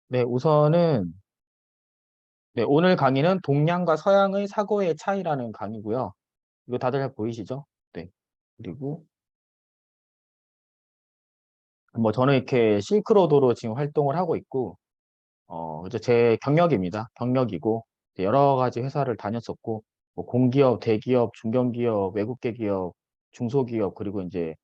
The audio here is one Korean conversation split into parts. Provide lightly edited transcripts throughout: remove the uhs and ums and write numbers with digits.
네, 우선은 네, 오늘 강의는 동양과 서양의 사고의 차이라는 강의고요. 이거 다들 잘 보이시죠? 네. 그리고 뭐 저는 이렇게 실크로드로 지금 활동을 하고 있고, 그저 제 경력입니다. 경력이고 이제 여러 가지 회사를 다녔었고, 뭐 공기업, 대기업, 중견기업, 외국계 기업, 중소기업 그리고 이제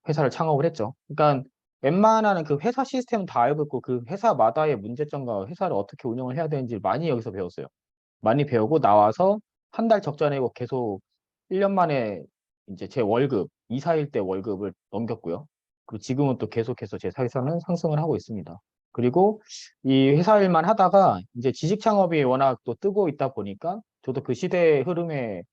회사를 창업을 했죠. 그러니까 웬만한 그 회사 시스템은 다 알고 있고 그 회사마다의 문제점과 회사를 어떻게 운영을 해야 되는지 많이 여기서 배웠어요. 많이 배우고 나와서 한 달 적자 내고 계속 1년 만에 이제 제 월급, 이사일 때 월급을 넘겼고요. 그리고 지금은 또 계속해서 제 사회사는 상승을 하고 있습니다. 그리고 이 회사 일만 하다가 이제 지식 창업이 워낙 또 뜨고 있다 보니까 저도 그 시대의 흐름에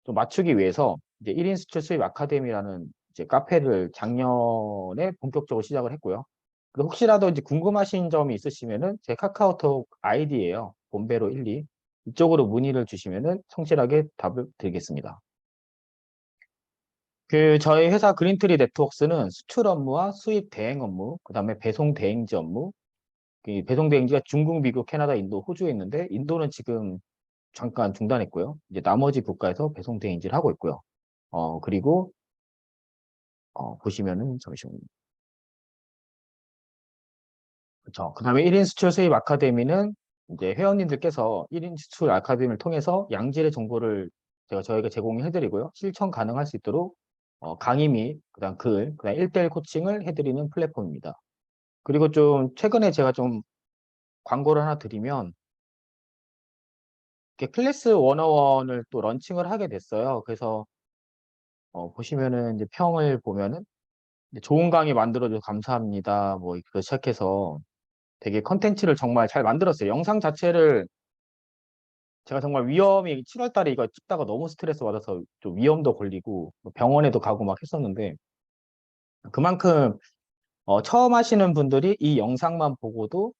좀 맞추기 위해서 이제 1인 수출 수입 아카데미라는 이제 카페를 작년에 본격적으로 시작을 했고요. 그리고 혹시라도 이제 궁금하신 점이 있으시면은 제 카카오톡 아이디예요. 본배로 12. 이쪽으로 문의를 주시면은 성실하게 답을 드리겠습니다. 그 저희 회사 그린트리 네트워크스는 수출 업무와 수입 대행 업무, 그다음에 배송 대행지 업무. 그 배송 대행지가 중국, 미국, 캐나다, 인도, 호주에 있는데 인도는 지금 잠깐 중단했고요. 이제 나머지 국가에서 배송 대행지를 하고 있고요. 그리고 보시면은 잠시만요. 그렇죠. 그다음에 1인 수출 수입 아카데미는 이제 회원님들께서 1인 수출 아카데미를 통해서 양질의 정보를 저희가 제공해 드리고요. 실천 가능할 수 있도록 강의 및 그다음 글, 그다음 1대1 코칭을 해 드리는 플랫폼입니다. 그리고 좀 최근에 제가 좀 광고를 하나 드리면 이렇게 클래스 101을 또 런칭을 하게 됐어요. 그래서 보시면은 이제 평을 보면은 이제 좋은 강의 만들어줘서 감사합니다. 뭐 이렇게 시작해서 되게 컨텐츠를 정말 잘 만들었어요. 영상 자체를 제가 정말 위험이 7월 달에 이거 찍다가 너무 스트레스 받아서 좀 위험도 걸리고 뭐 병원에도 가고 막 했었는데 그만큼 처음 하시는 분들이 이 영상만 보고도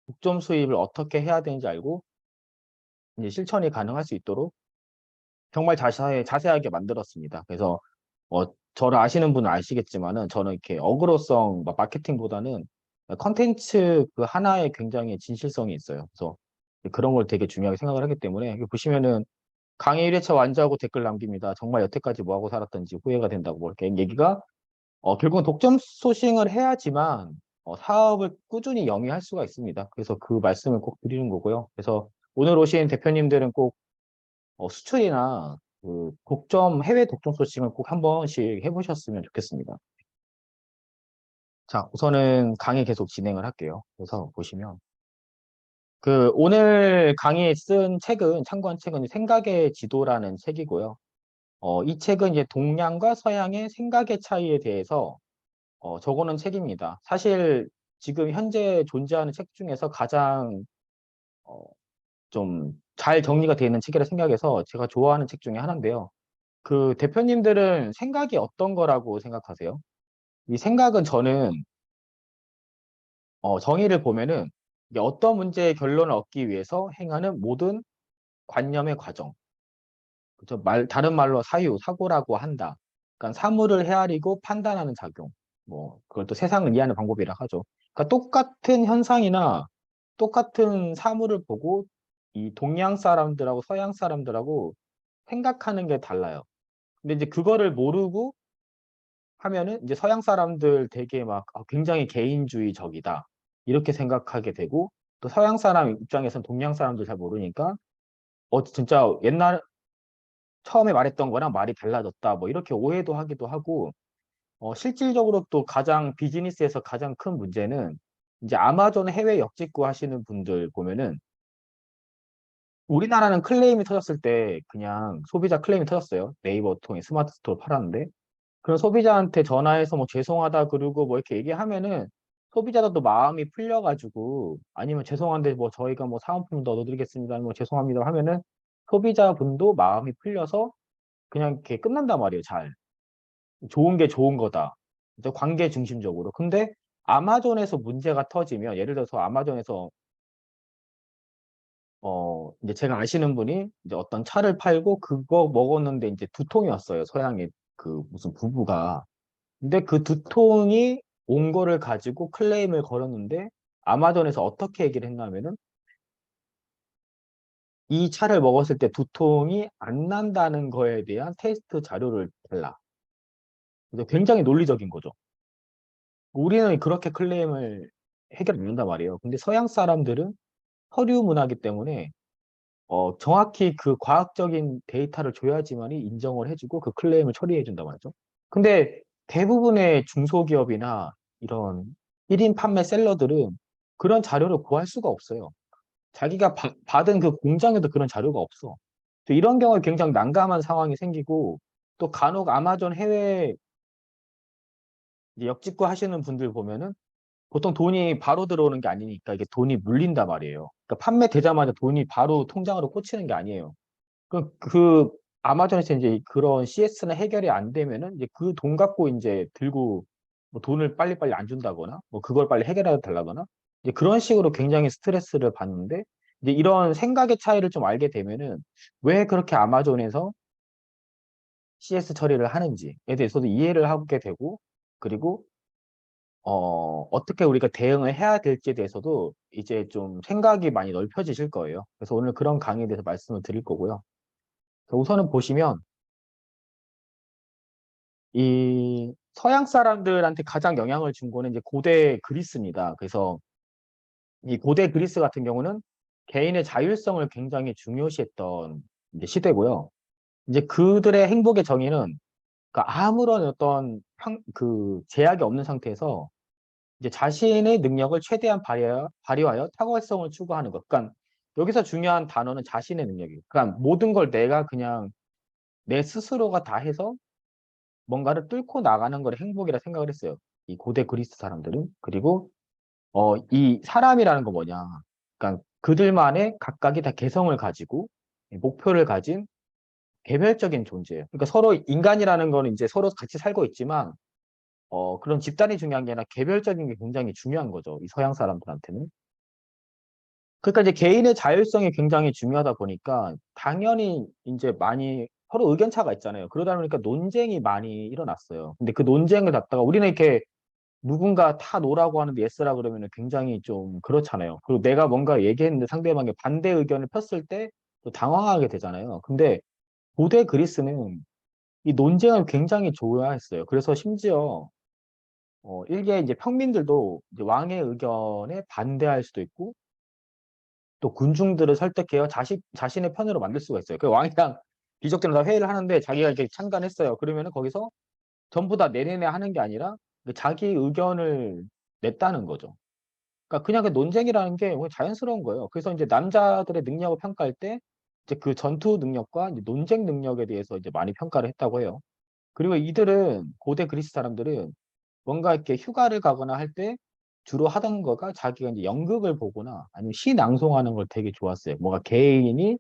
독점 수입을 어떻게 해야 되는지 알고 이제 실천이 가능할 수 있도록 정말 자세하게 만들었습니다. 그래서 저를 아시는 분은 아시겠지만은 저는 이렇게 어그로성 마케팅보다는 컨텐츠 그 하나에 굉장히 진실성이 있어요. 그래서 그런 걸 되게 중요하게 생각을 하기 때문에 여기 보시면은 강의 1회차 완주하고 댓글 남깁니다. 정말 여태까지 뭐하고 살았던지 후회가 된다고 뭐 이렇게 얘기가 결국은 독점 소싱을 해야지만 사업을 꾸준히 영위할 수가 있습니다. 그래서 그 말씀을 꼭 드리는 거고요. 그래서 오늘 오신 대표님들은 꼭 수출이나 그 해외 독점 소싱을 꼭 한 번씩 해보셨으면 좋겠습니다. 자, 우선은 강의 계속 진행을 할게요. 그래서 보시면 그 오늘 강의에 쓴 책은 참고한 책은 생각의 지도라는 책이고요. 이 책은 이제 동양과 서양의 생각의 차이에 대해서 적어놓은 책입니다. 사실 지금 현재 존재하는 책 중에서 가장 어, 좀 잘 정리가 되어 있는 책이라 생각해서 제가 좋아하는 책 중에 하나인데요. 그 대표님들은 생각이 어떤 거라고 생각하세요? 이 생각은 저는 정의를 보면은 이게 어떤 문제의 결론을 얻기 위해서 행하는 모든 관념의 과정. 그죠? 다른 말로 사고라고 한다. 그러니까 사물을 헤아리고 판단하는 작용. 뭐, 그걸 또 세상을 이해하는 방법이라 하죠. 그러니까 똑같은 현상이나 똑같은 사물을 보고 이 동양 사람들하고 서양 사람들하고 생각하는 게 달라요. 근데 이제 그거를 모르고 하면은 이제 서양 사람들 되게 막 굉장히 개인주의적이다. 이렇게 생각하게 되고 또 서양 사람 입장에서는 동양 사람들 잘 모르니까 진짜 옛날 처음에 말했던 거랑 말이 달라졌다. 뭐 이렇게 오해도 하기도 하고 실질적으로 또 가장 비즈니스에서 가장 큰 문제는 이제 아마존 해외 역직구 하시는 분들 보면은 우리나라는 클레임이 터졌을 때 그냥 소비자 클레임이 터졌어요. 네이버 통해 스마트 스토어 팔았는데 그런 소비자한테 전화해서 뭐 죄송하다 그러고 뭐 이렇게 얘기하면은 소비자도 마음이 풀려가지고 아니면 죄송한데 뭐 저희가 뭐 사은품 더 넣어드리겠습니다. 뭐 죄송합니다 하면은 소비자분도 마음이 풀려서 그냥 이렇게 끝난단 말이에요. 잘. 좋은 게 좋은 거다. 이제 관계 중심적으로. 근데 아마존에서 문제가 터지면 예를 들어서 아마존에서 이제 제가 아시는 분이 이제 어떤 차를 팔고 그거 먹었는데 이제 두 통이 왔어요. 서양의 그 무슨 부부가. 근데 그 두 통이 온 거를 가지고 클레임을 걸었는데 아마존에서 어떻게 얘기를 했냐면은 이 차를 먹었을 때 두통이 안 난다는 거에 대한 테스트 자료를 달라. 그래서 굉장히 논리적인 거죠. 우리는 그렇게 클레임을 해결 안 한단 말이에요. 근데 서양 사람들은 서류 문화이기 때문에 정확히 그 과학적인 데이터를 줘야지만이 인정을 해주고 그 클레임을 처리해 준단 말이죠. 근데 대부분의 중소기업이나 이런 1인 판매 셀러들은 그런 자료를 구할 수가 없어요. 자기가 받은 그 공장에도 그런 자료가 없어. 또 이런 경우에 굉장히 난감한 상황이 생기고 또 간혹 아마존 해외 이제 역직구 하시는 분들 보면은 보통 돈이 바로 들어오는 게 아니니까 이게 돈이 물린단 말이에요. 그러니까 판매되자마자 돈이 바로 통장으로 꽂히는 게 아니에요. 그 아마존에서 이제 그런 CS는 해결이 안 되면은 이제 그 돈 갖고 이제 들고 뭐 돈을 빨리빨리 안 준다거나 뭐 그걸 빨리 해결해 달라거나 이제 그런 식으로 굉장히 스트레스를 받는데 이제 이런 생각의 차이를 좀 알게 되면은 왜 그렇게 아마존에서 CS 처리를 하는지에 대해서도 이해를 하게 되고 그리고 어떻게 우리가 대응을 해야 될지에 대해서도 이제 좀 생각이 많이 넓혀지실 거예요. 그래서 오늘 그런 강의에 대해서 말씀을 드릴 거고요. 우선은 보시면 이 서양 사람들한테 가장 영향을 준 거는 이제 고대 그리스입니다. 그래서 이 고대 그리스 같은 경우는 개인의 자율성을 굉장히 중요시했던 이제 시대고요. 이제 그들의 행복의 정의는 그러니까 아무런 어떤 그 제약이 없는 상태에서 이제 자신의 능력을 최대한 발휘하여 탁월성을 추구하는 것. 그러니까 여기서 중요한 단어는 자신의 능력이에요. 그러니까 모든 걸 내가 그냥 내 스스로가 다 해서 뭔가를 뚫고 나가는 걸 행복이라 생각을 했어요. 이 고대 그리스 사람들은. 그리고 이 사람이라는 거 뭐냐. 그러니까 그들만의 각각이 다 개성을 가지고 목표를 가진 개별적인 존재예요. 그러니까 서로 인간이라는 거는 이제 서로 같이 살고 있지만 그런 집단이 중요한 게 아니라 개별적인 게 굉장히 중요한 거죠. 이 서양 사람들한테는. 그러니까 이제 개인의 자율성이 굉장히 중요하다 보니까 당연히 이제 많이 서로 의견차가 있잖아요. 그러다 보니까 논쟁이 많이 일어났어요. 근데 그 논쟁을 갖다가 우리는 이렇게 누군가 다 노라고 하는데 예스라 그러면 굉장히 좀 그렇잖아요. 그리고 내가 뭔가 얘기했는데 상대방이 반대 의견을 폈을 때 또 당황하게 되잖아요. 근데 고대 그리스는 이 논쟁을 굉장히 좋아했어요. 그래서 심지어 일개 이제 평민들도 이제 왕의 의견에 반대할 수도 있고 또 군중들을 설득해요. 자신의 편으로 만들 수가 있어요. 그 왕이랑 귀족들은 다 회의를 하는데 자기가 이렇게 참관했어요. 그러면은 거기서 전부 다 내내내 하는 게 아니라 그 자기 의견을 냈다는 거죠. 그러니까 그냥 그 논쟁이라는 게 자연스러운 거예요. 그래서 이제 남자들의 능력을 평가할 때 이제 그 전투 능력과 이제 논쟁 능력에 대해서 이제 많이 평가를 했다고 해요. 그리고 이들은 고대 그리스 사람들은 뭔가 이렇게 휴가를 가거나 할 때 주로 하던 거가 자기가 이제 연극을 보거나 아니면 시 낭송하는 걸 되게 좋았어요. 뭔가 개인이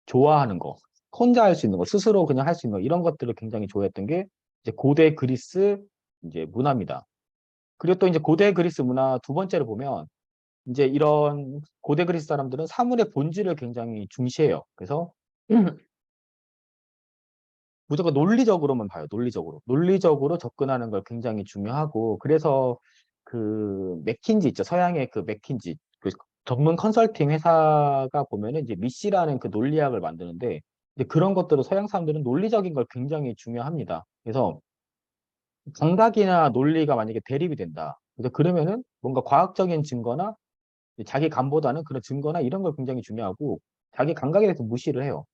좋아하는 거, 혼자 할 수 있는 거, 스스로 그냥 할 수 있는 거, 이런 것들을 굉장히 좋아했던 게 이제 고대 그리스 이제 문화입니다. 그리고 또 이제 고대 그리스 문화 두 번째로 보면 이제 이런 고대 그리스 사람들은 사물의 본질을 굉장히 중시해요. 그래서 무조건 논리적으로만 봐요. 논리적으로. 논리적으로 접근하는 걸 굉장히 중요하고 그래서 그 맥킨지 있죠. 서양의 그 맥킨지 그 전문 컨설팅 회사가 보면은 이제 미시라는 그 논리학을 만드는데 이제 그런 것들을 서양 사람들은 논리적인 걸 굉장히 중요합니다. 그래서 감각이나 논리가 만약에 대립이 된다. 그래서 그러면은 뭔가 과학적인 증거나 자기 감보다는 그런 증거나 이런 걸 굉장히 중요하고 자기 감각에 대해서 무시를 해요.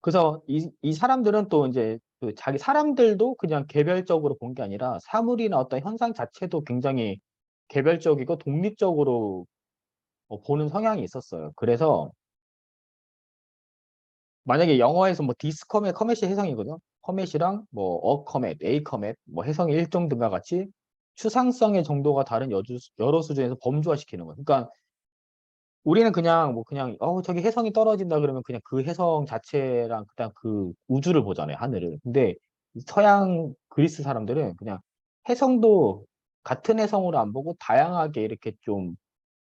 그래서 이 사람들은 또 이제 그 자기 사람들도 그냥 개별적으로 본 게 아니라 사물이나 어떤 현상 자체도 굉장히 개별적이고 독립적으로 보는 성향이 있었어요. 그래서 만약에 영어에서 뭐 디스커멧, 커멧이 해성이거든요. 커멧이랑 뭐 어커멧, 에이커멧, 뭐 해성의 일종 등과 같이 추상성의 정도가 다른 여러 수준에서 범주화시키는 거예요. 그러니까 우리는 그냥 뭐 그냥 저기 혜성이 떨어진다 그러면 그냥 그 혜성 자체랑 그냥 그 우주를 보잖아요, 하늘을. 근데 이 서양 그리스 사람들은 그냥 혜성도 같은 혜성으로 안 보고 다양하게 이렇게 좀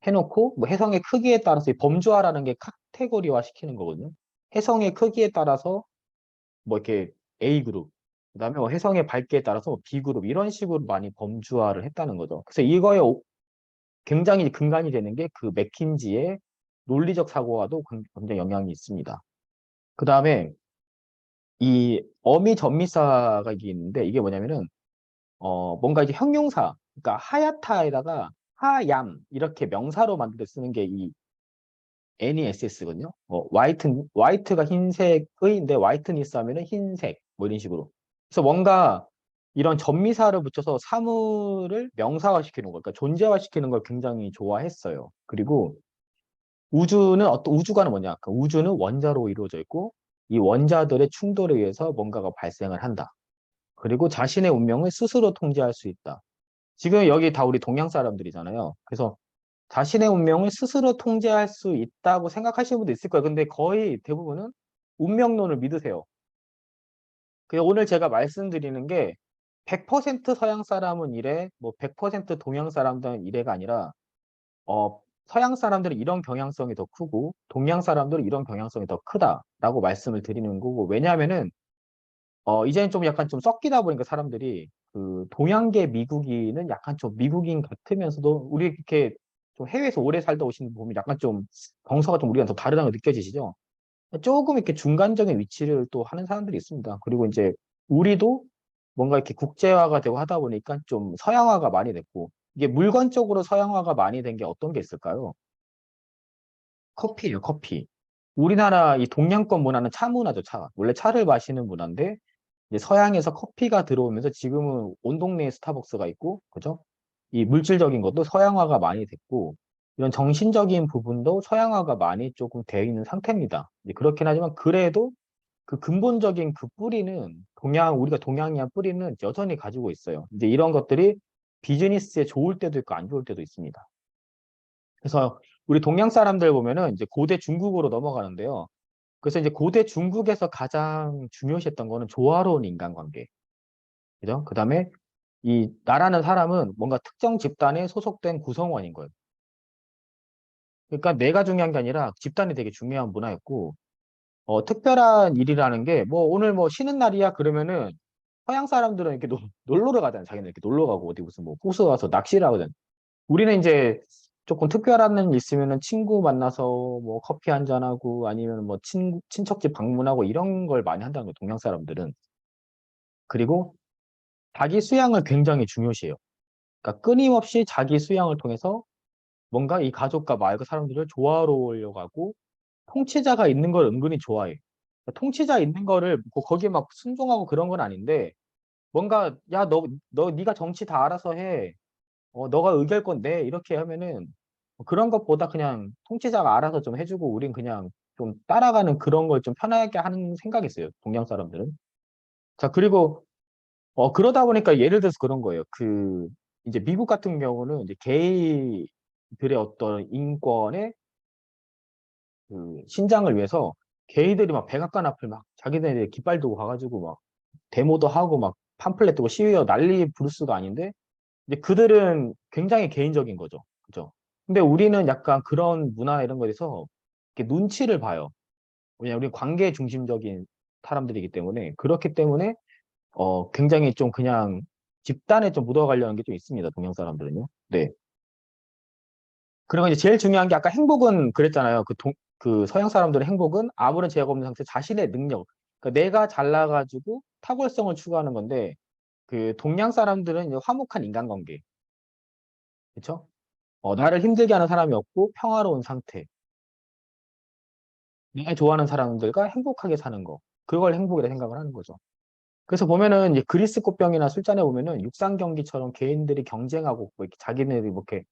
해놓고 뭐 혜성의 크기에 따라서 이 범주화라는 게 카테고리화 시키는 거거든요. 혜성의 크기에 따라서 뭐 이렇게 A 그룹, 그다음에 뭐 혜성의 밝기에 따라서 뭐 B 그룹 이런 식으로 많이 범주화를 했다는 거죠. 그래서 이거에 굉장히 근간이 되는 게 그 맥킨지의 논리적 사고와도 굉장히 영향이 있습니다. 그 다음에 이 어미 전미사가 이게 있는데 이게 뭐냐면은 뭔가 이제 형용사, 그러니까 하얗다에다가 하얌 이렇게 명사로 만들어 쓰는 게 이 NESS거든요. 화이트가 흰색의인데 화이트니스 하면은 흰색 뭐 이런 식으로. 그래서 뭔가 이런 전미사를 붙여서 사물을 명사화시키는 거, 그러니까 존재화시키는 걸 굉장히 좋아했어요. 그리고 우주가는 뭐냐? 그 우주는 원자로 이루어져 있고 이 원자들의 충돌에 의해서 뭔가가 발생을 한다. 그리고 자신의 운명을 스스로 통제할 수 있다. 지금 여기 다 우리 동양 사람들이잖아요. 그래서 자신의 운명을 스스로 통제할 수 있다고 생각하시는 분도 있을 거예요. 근데 거의 대부분은 운명론을 믿으세요. 그래서 오늘 제가 말씀드리는 게 100% 서양 사람은 이래, 뭐 100% 동양 사람들은 이래가 아니라 서양 사람들은 이런 경향성이 더 크고 동양 사람들은 이런 경향성이 더 크다라고 말씀을 드리는 거고 왜냐하면은 이제는 좀 약간 좀 섞이다 보니까 사람들이 그 동양계 미국인은 약간 좀 미국인 같으면서도 우리 이렇게 좀 해외에서 오래 살다 오신 분 보면 약간 좀 정서가 좀 우리랑 더 다르다는 거 느껴지시죠? 조금 이렇게 중간적인 위치를 또 하는 사람들이 있습니다. 그리고 이제 우리도 뭔가 이렇게 국제화가 되고 하다 보니까 좀 서양화가 많이 됐고 이게 물건적으로 서양화가 많이 된 게 어떤 게 있을까요? 커피예요, 커피. 우리나라 이 동양권 문화는 차 문화죠, 차. 원래 차를 마시는 문화인데 이제 서양에서 커피가 들어오면서 지금은 온 동네에 스타벅스가 있고, 그죠? 이 물질적인 것도 서양화가 많이 됐고, 이런 정신적인 부분도 서양화가 많이 조금 되어 있는 상태입니다. 이제 그렇긴 하지만 그래도 그 근본적인 그 뿌리는 우리가 동양이한 뿌리는 여전히 가지고 있어요. 이제 이런 것들이 비즈니스에 좋을 때도 있고 안 좋을 때도 있습니다. 그래서 우리 동양 사람들 보면은 이제 고대 중국으로 넘어가는데요. 그래서 이제 고대 중국에서 가장 중요시했던 거는 조화로운 인간관계. 그죠? 그 다음에 이 나라는 사람은 뭔가 특정 집단에 소속된 구성원인 거예요. 그러니까 내가 중요한 게 아니라 집단이 되게 중요한 문화였고, 특별한 일이라는 게, 뭐, 오늘 뭐 쉬는 날이야? 그러면은, 서양 사람들은 이렇게 놀러 가잖아요. 자기는 이렇게 놀러 가고, 어디 무슨 뭐, 호수 가서 낚시를 하거든. 우리는 이제 조금 특별한 일 있으면은 친구 만나서 뭐 커피 한잔하고, 아니면 뭐 친척집 방문하고 이런 걸 많이 한다는 거예요. 동양 사람들은. 그리고 자기 수양을 굉장히 중요시해요. 그러니까 끊임없이 자기 수양을 통해서 뭔가 이 가족과 마을과 사람들을 조화로우려고 하고 통치자가 있는 걸 은근히 좋아해. 그러니까 통치자 있는 거를 뭐 거기에 막 순종하고 그런 건 아닌데 뭔가 야, 네가 정치 다 알아서 해. 너가 의결권 내. 이렇게 하면은 그런 것보다 그냥 통치자가 알아서 좀 해주고 우린 그냥 좀 따라가는 그런 걸 좀 편하게 하는 생각이 있어요. 동양 사람들은. 자, 그리고 그러다 보니까 예를 들어서 그런 거예요. 이제 미국 같은 경우는 이제 게이들의 어떤 인권의 신장을 위해서 게이들이 막 백악관 앞을 막 자기네들 깃발 들고 가가지고 막 데모도 하고 막 팜플렛 들고 시위하고 난리 부르스가 아닌데 이제 그들은 굉장히 개인적인 거죠. 그죠? 근데 우리는 약간 그런 문화 이런 거에 대해서 이렇게 눈치를 봐요. 왜냐면 우리 관계 중심적인 사람들이기 때문에 그렇기 때문에 굉장히 좀 그냥 집단에 좀 묻어가려는 게 좀 있습니다. 동양 사람들은요. 네. 그리고 이제 제일 중요한 게 아까 행복은 그랬잖아요. 그 서양 사람들의 행복은 아무런 제약 없는 상태 자신의 능력. 그러니까 내가 잘나가지고 탁월성을 추구하는 건데 그 동양 사람들은 이제 화목한 인간관계. 그렇죠? 나를 힘들게 하는 사람이 없고 평화로운 상태. 내가 좋아하는 사람들과 행복하게 사는 거. 그걸 행복이라 생각을 하는 거죠. 그래서 보면은 이제 그리스 꽃병이나 술잔에 보면은 육상 경기처럼 개인들이 경쟁하고 뭐 이렇게 자기네들이 뭐 이렇게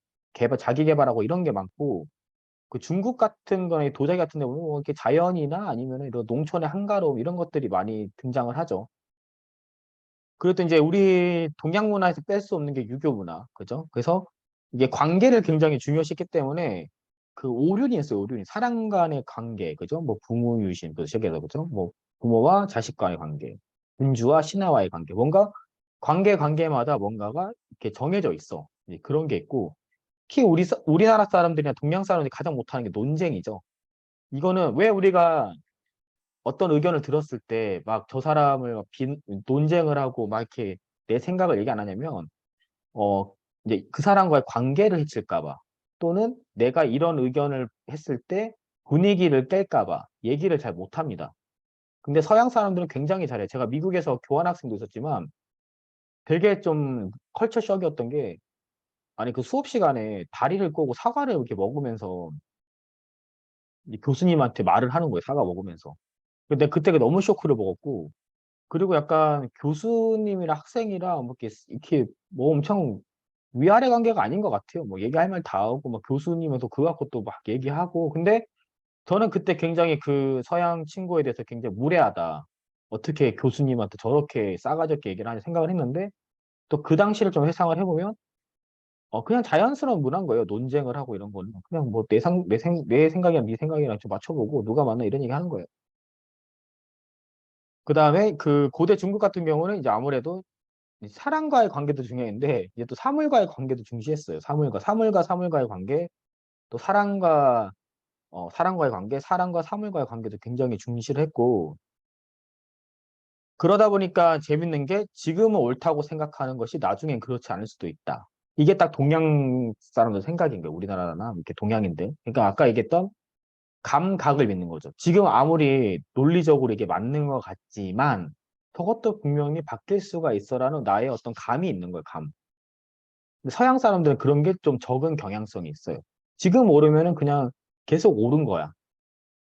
자기 개발하고 이런 게 많고 그 중국 같은 거에 도자기 같은 데 보면 뭐 이렇게 자연이나 아니면은 이런 농촌의 한가로움 이런 것들이 많이 등장을 하죠. 그리고 또 이제 우리 동양 문화에서 뺄 수 없는 게 유교 문화. 그죠? 그래서 이게 관계를 굉장히 중요시했기 때문에 그 오륜이 있어요. 오륜이. 사람 간의 관계. 그죠? 뭐 부모 유신. 그 시작해서 그죠? 뭐 부모와 자식 간의 관계. 군주와 신하와의 관계. 뭔가 관계마다 뭔가가 이렇게 정해져 있어. 이제 그런 게 있고 특히 우리나라 사람들이나 동양 사람들이 가장 못하는 게 논쟁이죠. 이거는 왜 우리가 어떤 의견을 들었을 때 막 저 사람을 논쟁을 하고 막 이렇게 내 생각을 얘기 안 하냐면 어 이제 그 사람과의 관계를 해칠까 봐. 또는 내가 이런 의견을 했을 때 분위기를 깰까 봐 얘기를 잘 못합니다. 근데 서양 사람들은 굉장히 잘해. 제가 미국에서 교환학생도 있었지만 되게 좀 컬처 쇼크였던 게 아니 그 수업 시간에 다리를 꼬고 사과를 이렇게 먹으면서 이 교수님한테 말을 하는 거예요. 사과 먹으면서. 근데 그때가 너무 쇼크를 먹었고 그리고 약간 교수님이랑 학생이랑 뭐 이렇게 뭐 엄청 위아래 관계가 아닌 것 같아요. 뭐 얘기할 말 다 하고 막 교수님은 또 그거 갖고 또 막 얘기하고 근데 저는 그때 굉장히 그 서양 친구에 대해서 굉장히 무례하다. 어떻게 교수님한테 저렇게 싸가지 없게 얘기를 하는 생각을 했는데 또 그 당시를 좀 회상을 해보면 그냥 자연스러운 문화인 거예요. 논쟁을 하고 이런 거는. 그냥 뭐 내 생각이랑 네 생각이랑 좀 맞춰보고 누가 맞나 이런 얘기 하는 거예요. 그 다음에 그 고대 중국 같은 경우는 이제 아무래도 사람과의 관계도 중요했는데 이제 또 사물과의 관계도 중시했어요. 사물과의 관계, 또 사람과의 관계, 사람과 사물과의 관계도 굉장히 중시를 했고 그러다 보니까 재밌는 게 지금은 옳다고 생각하는 것이 나중엔 그렇지 않을 수도 있다. 이게 딱 동양 사람들 생각인 거예요. 우리나라나 이렇게 동양인들. 그러니까 아까 얘기했던 감각을 믿는 거죠. 지금 아무리 논리적으로 이게 맞는 것 같지만 저것도 분명히 바뀔 수가 있어라는 나의 어떤 감이 있는 거예요. 감. 근데 서양 사람들은 그런 게 좀 적은 경향성이 있어요. 지금 오르면은 그냥 계속 오른 거야.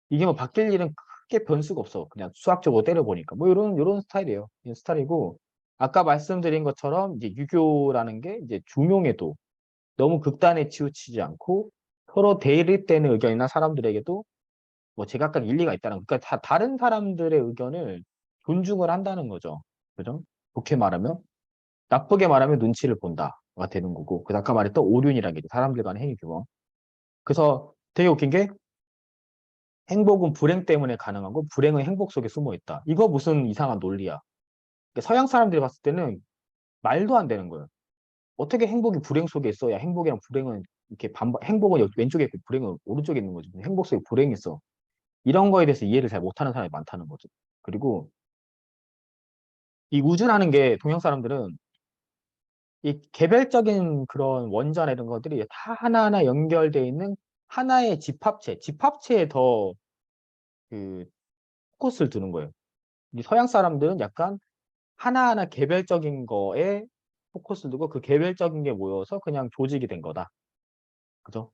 이게 뭐 바뀔 일은 크게 변수가 없어. 그냥 수학적으로 때려보니까. 뭐 이런 스타일이에요. 이런 스타일이고 아까 말씀드린 것처럼 이제 유교라는 게 이제 중용에도 너무 극단에 치우치지 않고 서로 대립되는 의견이나 사람들에게도 뭐 제각각 일리가 있다는 거. 그러니까 다 다른 사람들의 의견을 존중을 한다는 거죠. 그죠? 좋게 말하면 나쁘게 말하면 눈치를 본다가 되는 거고. 그 아까 말했던 오륜이라는 게 사람들 간의 행위 규범. 그래서 되게 웃긴 게 행복은 불행 때문에 가능하고 불행은 행복 속에 숨어 있다. 이거 무슨 이상한 논리야. 그러니까 서양 사람들이 봤을 때는 말도 안 되는 거예요. 어떻게 행복이 불행 속에 있어? 야, 행복이랑 불행은 이렇게 행복은 여기 왼쪽에 있고 불행은 오른쪽에 있는 거지. 행복 속에 불행이 있어. 이런 거에 대해서 이해를 잘 못하는 사람이 많다는 거죠. 그리고 이 우주라는 게 동양 사람들은 이 개별적인 그런 원자나 이런 것들이 다 하나하나 연결되어 있는 하나의 집합체에 더 그 포커스를 두는 거예요. 이 서양 사람들은 약간 하나하나 개별적인 거에 포커스를 두고 그 개별적인 게 모여서 그냥 조직이 된 거다. 그죠?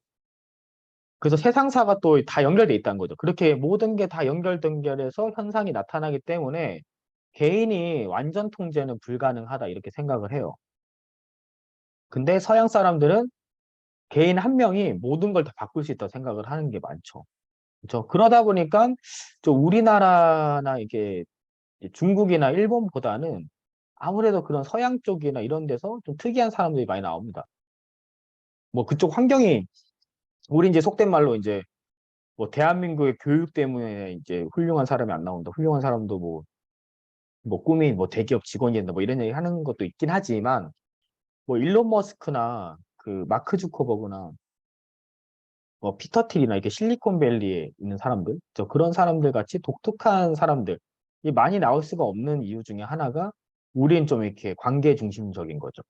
그래서 세상사가 또 다 연결돼 있다는 거죠. 그렇게 모든 게 다 연결해서 현상이 나타나기 때문에 개인이 완전 통제는 불가능하다 이렇게 생각을 해요. 근데 서양 사람들은 개인 한 명이 모든 걸 다 바꿀 수 있다고 생각을 하는 게 많죠. 그렇죠? 그러다 보니까 좀 우리나라나 이게 중국이나 일본보다는 아무래도 그런 서양 쪽이나 이런 데서 좀 특이한 사람들이 많이 나옵니다. 뭐 그쪽 환경이 우리 이제 속된 말로 이제 뭐 대한민국의 교육 때문에 이제 훌륭한 사람이 안 나온다. 훌륭한 사람도 뭐 꿈이 뭐 대기업 직원이 된다. 뭐 이런 얘기 하는 것도 있긴 하지만 뭐 일론 머스크나 그 마크 주커버그나 뭐 피터 틸이나 이렇게 실리콘밸리에 있는 사람들, 저 그런 사람들 같이 독특한 사람들이 많이 나올 수가 없는 이유 중에 하나가 우린 좀 이렇게 관계 중심적인 거죠.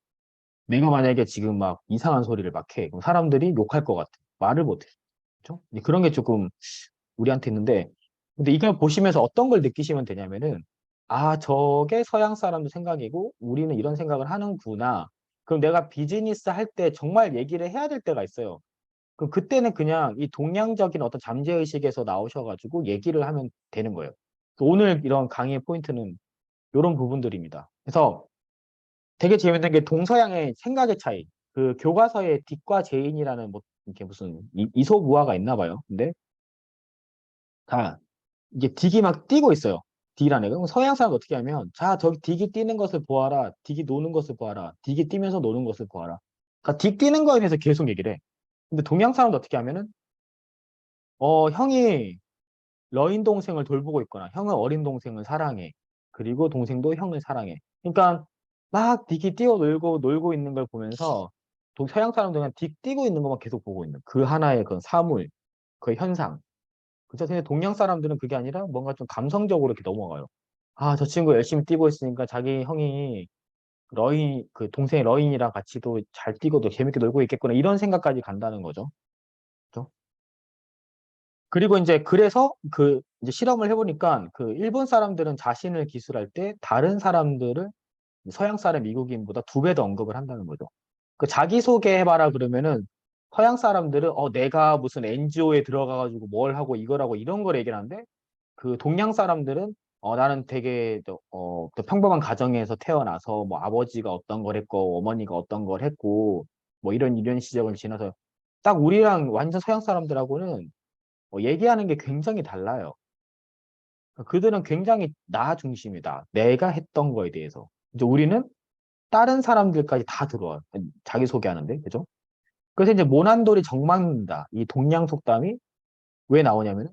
내가 만약에 지금 막 이상한 소리를 막 해. 그럼 사람들이 욕할 것 같아. 말을 못 해. 그렇죠? 그런 게 조금 우리한테 있는데, 근데 이걸 보시면서 어떤 걸 느끼시면 되냐면은, 아, 저게 서양 사람들 생각이고, 우리는 이런 생각을 하는구나. 그럼 내가 비즈니스 할 때 정말 얘기를 해야 될 때가 있어요. 그럼 그때는 그냥 이 동양적인 어떤 잠재의식에서 나오셔가지고 얘기를 하면 되는 거예요. 오늘 이런 강의의 포인트는 이런 부분들입니다. 그래서 되게 재밌는 게 동서양의 생각의 차이. 그 교과서에 딕과 제인이라는 뭐 이렇게 무슨 이솝우화가 있나 봐요. 근데 다 이게 딕이 막 뛰고 있어요. 딕이라는 애가. 그럼 서양 사람 어떻게 하면 자 저기 딕이 뛰는 것을 보아라. 딕이 노는 것을 보아라. 딕이 뛰면서 노는 것을 보아라. 그러니까 딕 뛰는 거에 대해서 계속 얘기를 해. 근데 동양 사람도 어떻게 하면은 형이 러인 동생을 돌보고 있거나 형은 어린 동생을 사랑해. 그리고 동생도 형을 사랑해. 그러니까 막 딕이 뛰어놀고 놀고 있는 걸 보면서 서양 사람들은 딕 뛰고 있는 것만 계속 보고 있는 그 하나의 그 사물, 그 현상. 그죠? 근데 동양 사람들은 그게 아니라 뭔가 좀 감성적으로 이렇게 넘어가요. 아, 저 친구 열심히 뛰고 있으니까 자기 형이 그 동생의 러인이랑 같이도 잘 뛰고도 재밌게 놀고 있겠구나. 이런 생각까지 간다는 거죠. 그죠? 그리고 이제 그래서 이제 실험을 해보니까 그 일본 사람들은 자신을 기술할 때 다른 사람들을 서양 사람 미국인보다 2배 더 언급을 한다는 거죠. 그 자기소개 해봐라 그러면은 서양 사람들은 내가 무슨 NGO에 들어가가지고 뭘 하고 이걸 하고 이런 걸 얘기를 하는데 그 동양 사람들은 나는 되게 또 평범한 가정에서 태어나서 뭐 아버지가 어떤 걸 했고 어머니가 어떤 걸 했고 뭐 이런 시절을 지나서 딱 우리랑 완전 서양 사람들하고는 얘기하는 게 굉장히 달라요. 그들은 굉장히 나 중심이다. 내가 했던 거에 대해서. 이제 우리는 다른 사람들까지 다 들어와요. 자기소개하는데, 그죠? 그래서 이제 모난돌이 정맞는다. 이 동양 속담이 왜 나오냐면,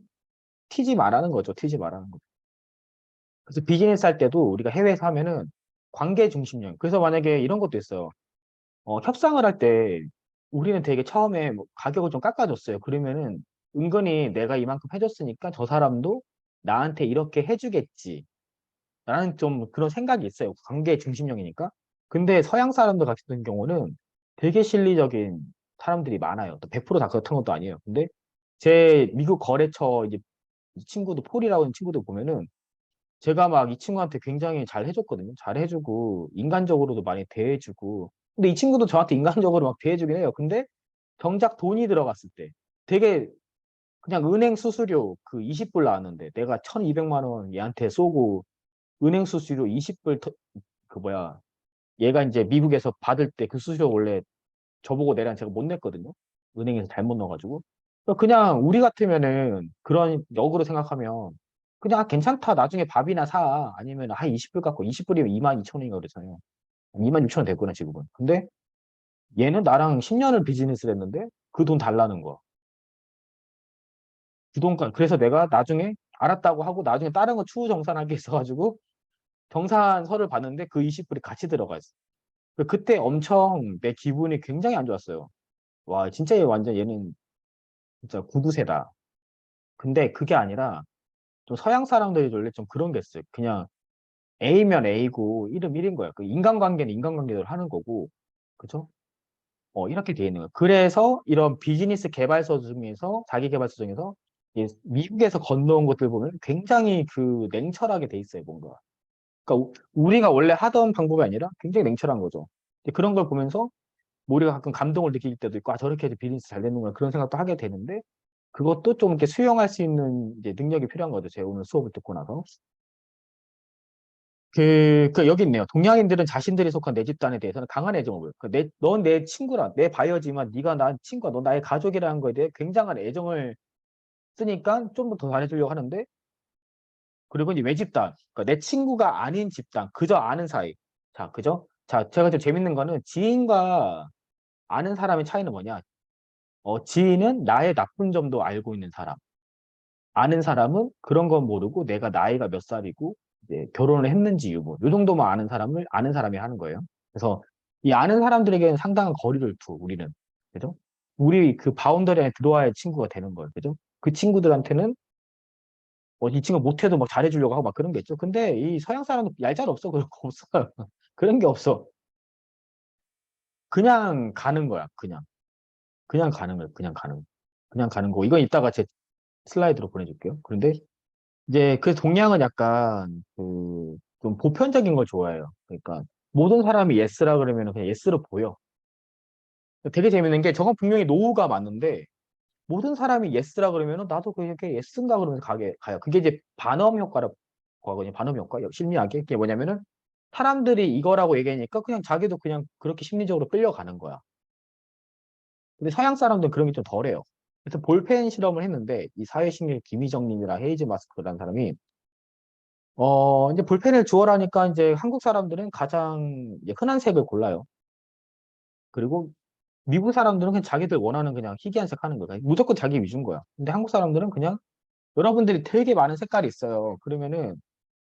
튀지 말라는 거죠. 튀지 말라는 거죠. 그래서 비즈니스 할 때도 우리가 해외에서 하면은 관계 중심형. 그래서 만약에 이런 것도 있어요. 협상을 할 때 우리는 되게 처음에 뭐 가격을 좀 깎아줬어요. 그러면은 은근히 내가 이만큼 해줬으니까 저 사람도 나한테 이렇게 해주겠지. 라는 좀 그런 생각이 있어요. 관계 중심형이니까. 근데 서양 사람들 같은 경우는 되게 실리적인 사람들이 많아요. 또 100%다 그렇다는 것도 아니에요. 근데 제 미국 거래처 이제 이 친구도 폴이라고 하는 친구도 보면은 제가 막 이 친구한테 굉장히 잘 해줬거든요. 잘 해주고 인간적으로도 많이 대해주고. 근데 이 친구도 저한테 인간적으로 막 대해주긴 해요. 근데 정작 돈이 들어갔을 때 되게 그냥 은행 수수료 그 20불 나왔는데 내가 1200만 원 얘한테 쏘고 은행 수수료 20불 그 뭐야 얘가 이제 미국에서 받을 때 그 수수료 원래 저보고 내란 제가 못 냈거든요. 은행에서 잘못 넣어가지고. 그냥 우리 같으면은 그런 역으로 생각하면 그냥 괜찮다. 나중에 밥이나 사. 아니면 20불 갖고 20불이면 22,000원인가 그랬잖아요. 26,000원 됐구나 지금은. 근데 얘는 나랑 10년을 비즈니스를 했는데 그 돈 달라는 거야. 그 돈까지. 그래서 내가 나중에 알았다고 하고 나중에 다른 거 추후정산하게 있어가지고 정산서를 봤는데 그 20불이 같이 들어가 있어. 그때 엄청 내 기분이 굉장히 안 좋았어요. 와, 진짜 얘 완전 얘는 진짜 구두쇠다. 근데 그게 아니라 좀 서양 사람들이 원래 좀 그런 게 있어요. 그냥 A면 A고 이름 1인 거야. 그 인간관계는 인간관계대로 하는 거고. 그죠? 이렇게 돼 있는 거예요. 그래서 이런 비즈니스 개발서 중에서 자기 개발서 중에서 미국에서 건너온 것들 보면 굉장히 그 냉철하게 돼 있어요, 뭔가. 그러니까 우리가 원래 하던 방법이 아니라 굉장히 냉철한 거죠. 그런 걸 보면서 뭐 우리가 가끔 감동을 느낄 때도 있고, 저렇게 해도 비즈니스 잘 되는구나 그런 생각도 하게 되는데 그것도 좀 이렇게 수용할 수 있는 이제 능력이 필요한 거죠. 제가 오늘 수업을 듣고 나서. 여기 있네요. 동양인들은 자신들이 속한 내 집단에 대해서는 강한 애정을 보여. 넌 내 친구라, 내 바이어지만 네가 나 친구야, 너 나의 가족이라는 거에 대해 굉장한 애정을 쓰니까 좀 더 잘해주려고 하는데, 그리고 이제 외집단, 그러니까 내 친구가 아닌 집단, 그저 아는 사이. 자, 그죠? 자, 제가 좀 재밌는 거는 지인과 아는 사람의 차이는 뭐냐? 지인은 나의 나쁜 점도 알고 있는 사람. 아는 사람은 그런 건 모르고 내가 나이가 몇 살이고 이제 결혼을 했는지 유무 요 정도만 아는 사람을 아는 사람이 하는 거예요. 그래서 이 아는 사람들에게는 상당한 거리를 두 우리는 그죠? 우리 그 바운더리 안에 들어와야 친구가 되는 거예요. 그죠? 그 친구들한테는 이 친구 못해도 막 잘해주려고 하고 막 그런 게 있죠. 근데 이 서양 사람은 얄짤 없어. 그런 거 없어요. 그런 게 없어. 그냥 가는 거야. 그냥 가는 거야. 그냥 가는 거. 이건 이따가 제 슬라이드로 보내줄게요. 그런데 이제 그 동양은 약간 좀 보편적인 걸 좋아해요. 그러니까 모든 사람이 예스라 그러면 그냥 예스로 보여. 되게 재밌는 게 저건 분명히 노우가 맞는데 모든 사람이 예스라 그러면 나도 그게 예스인가 그러면서 가요. 그게 이제 반음 효과라고 하거든요. 반음 효과. 심리학에 그게 뭐냐면은 사람들이 이거라고 얘기하니까 그냥 자기도 그냥 그렇게 심리적으로 끌려가는 거야. 근데 서양 사람들은 그런 게 좀 덜해요. 그래서 볼펜 실험을 했는데 이 사회심리 김희정님이랑 헤이즈 마스크라는 사람이 이제 볼펜을 주어라니까 이제 한국 사람들은 가장 이제 흔한 색을 골라요. 그리고 미국 사람들은 그냥 자기들 원하는 그냥 희귀한 색 하는 거야. 그러니까 무조건 자기 위주인 거야. 근데 한국 사람들은 그냥 여러분들이 되게 많은 색깔이 있어요. 그러면은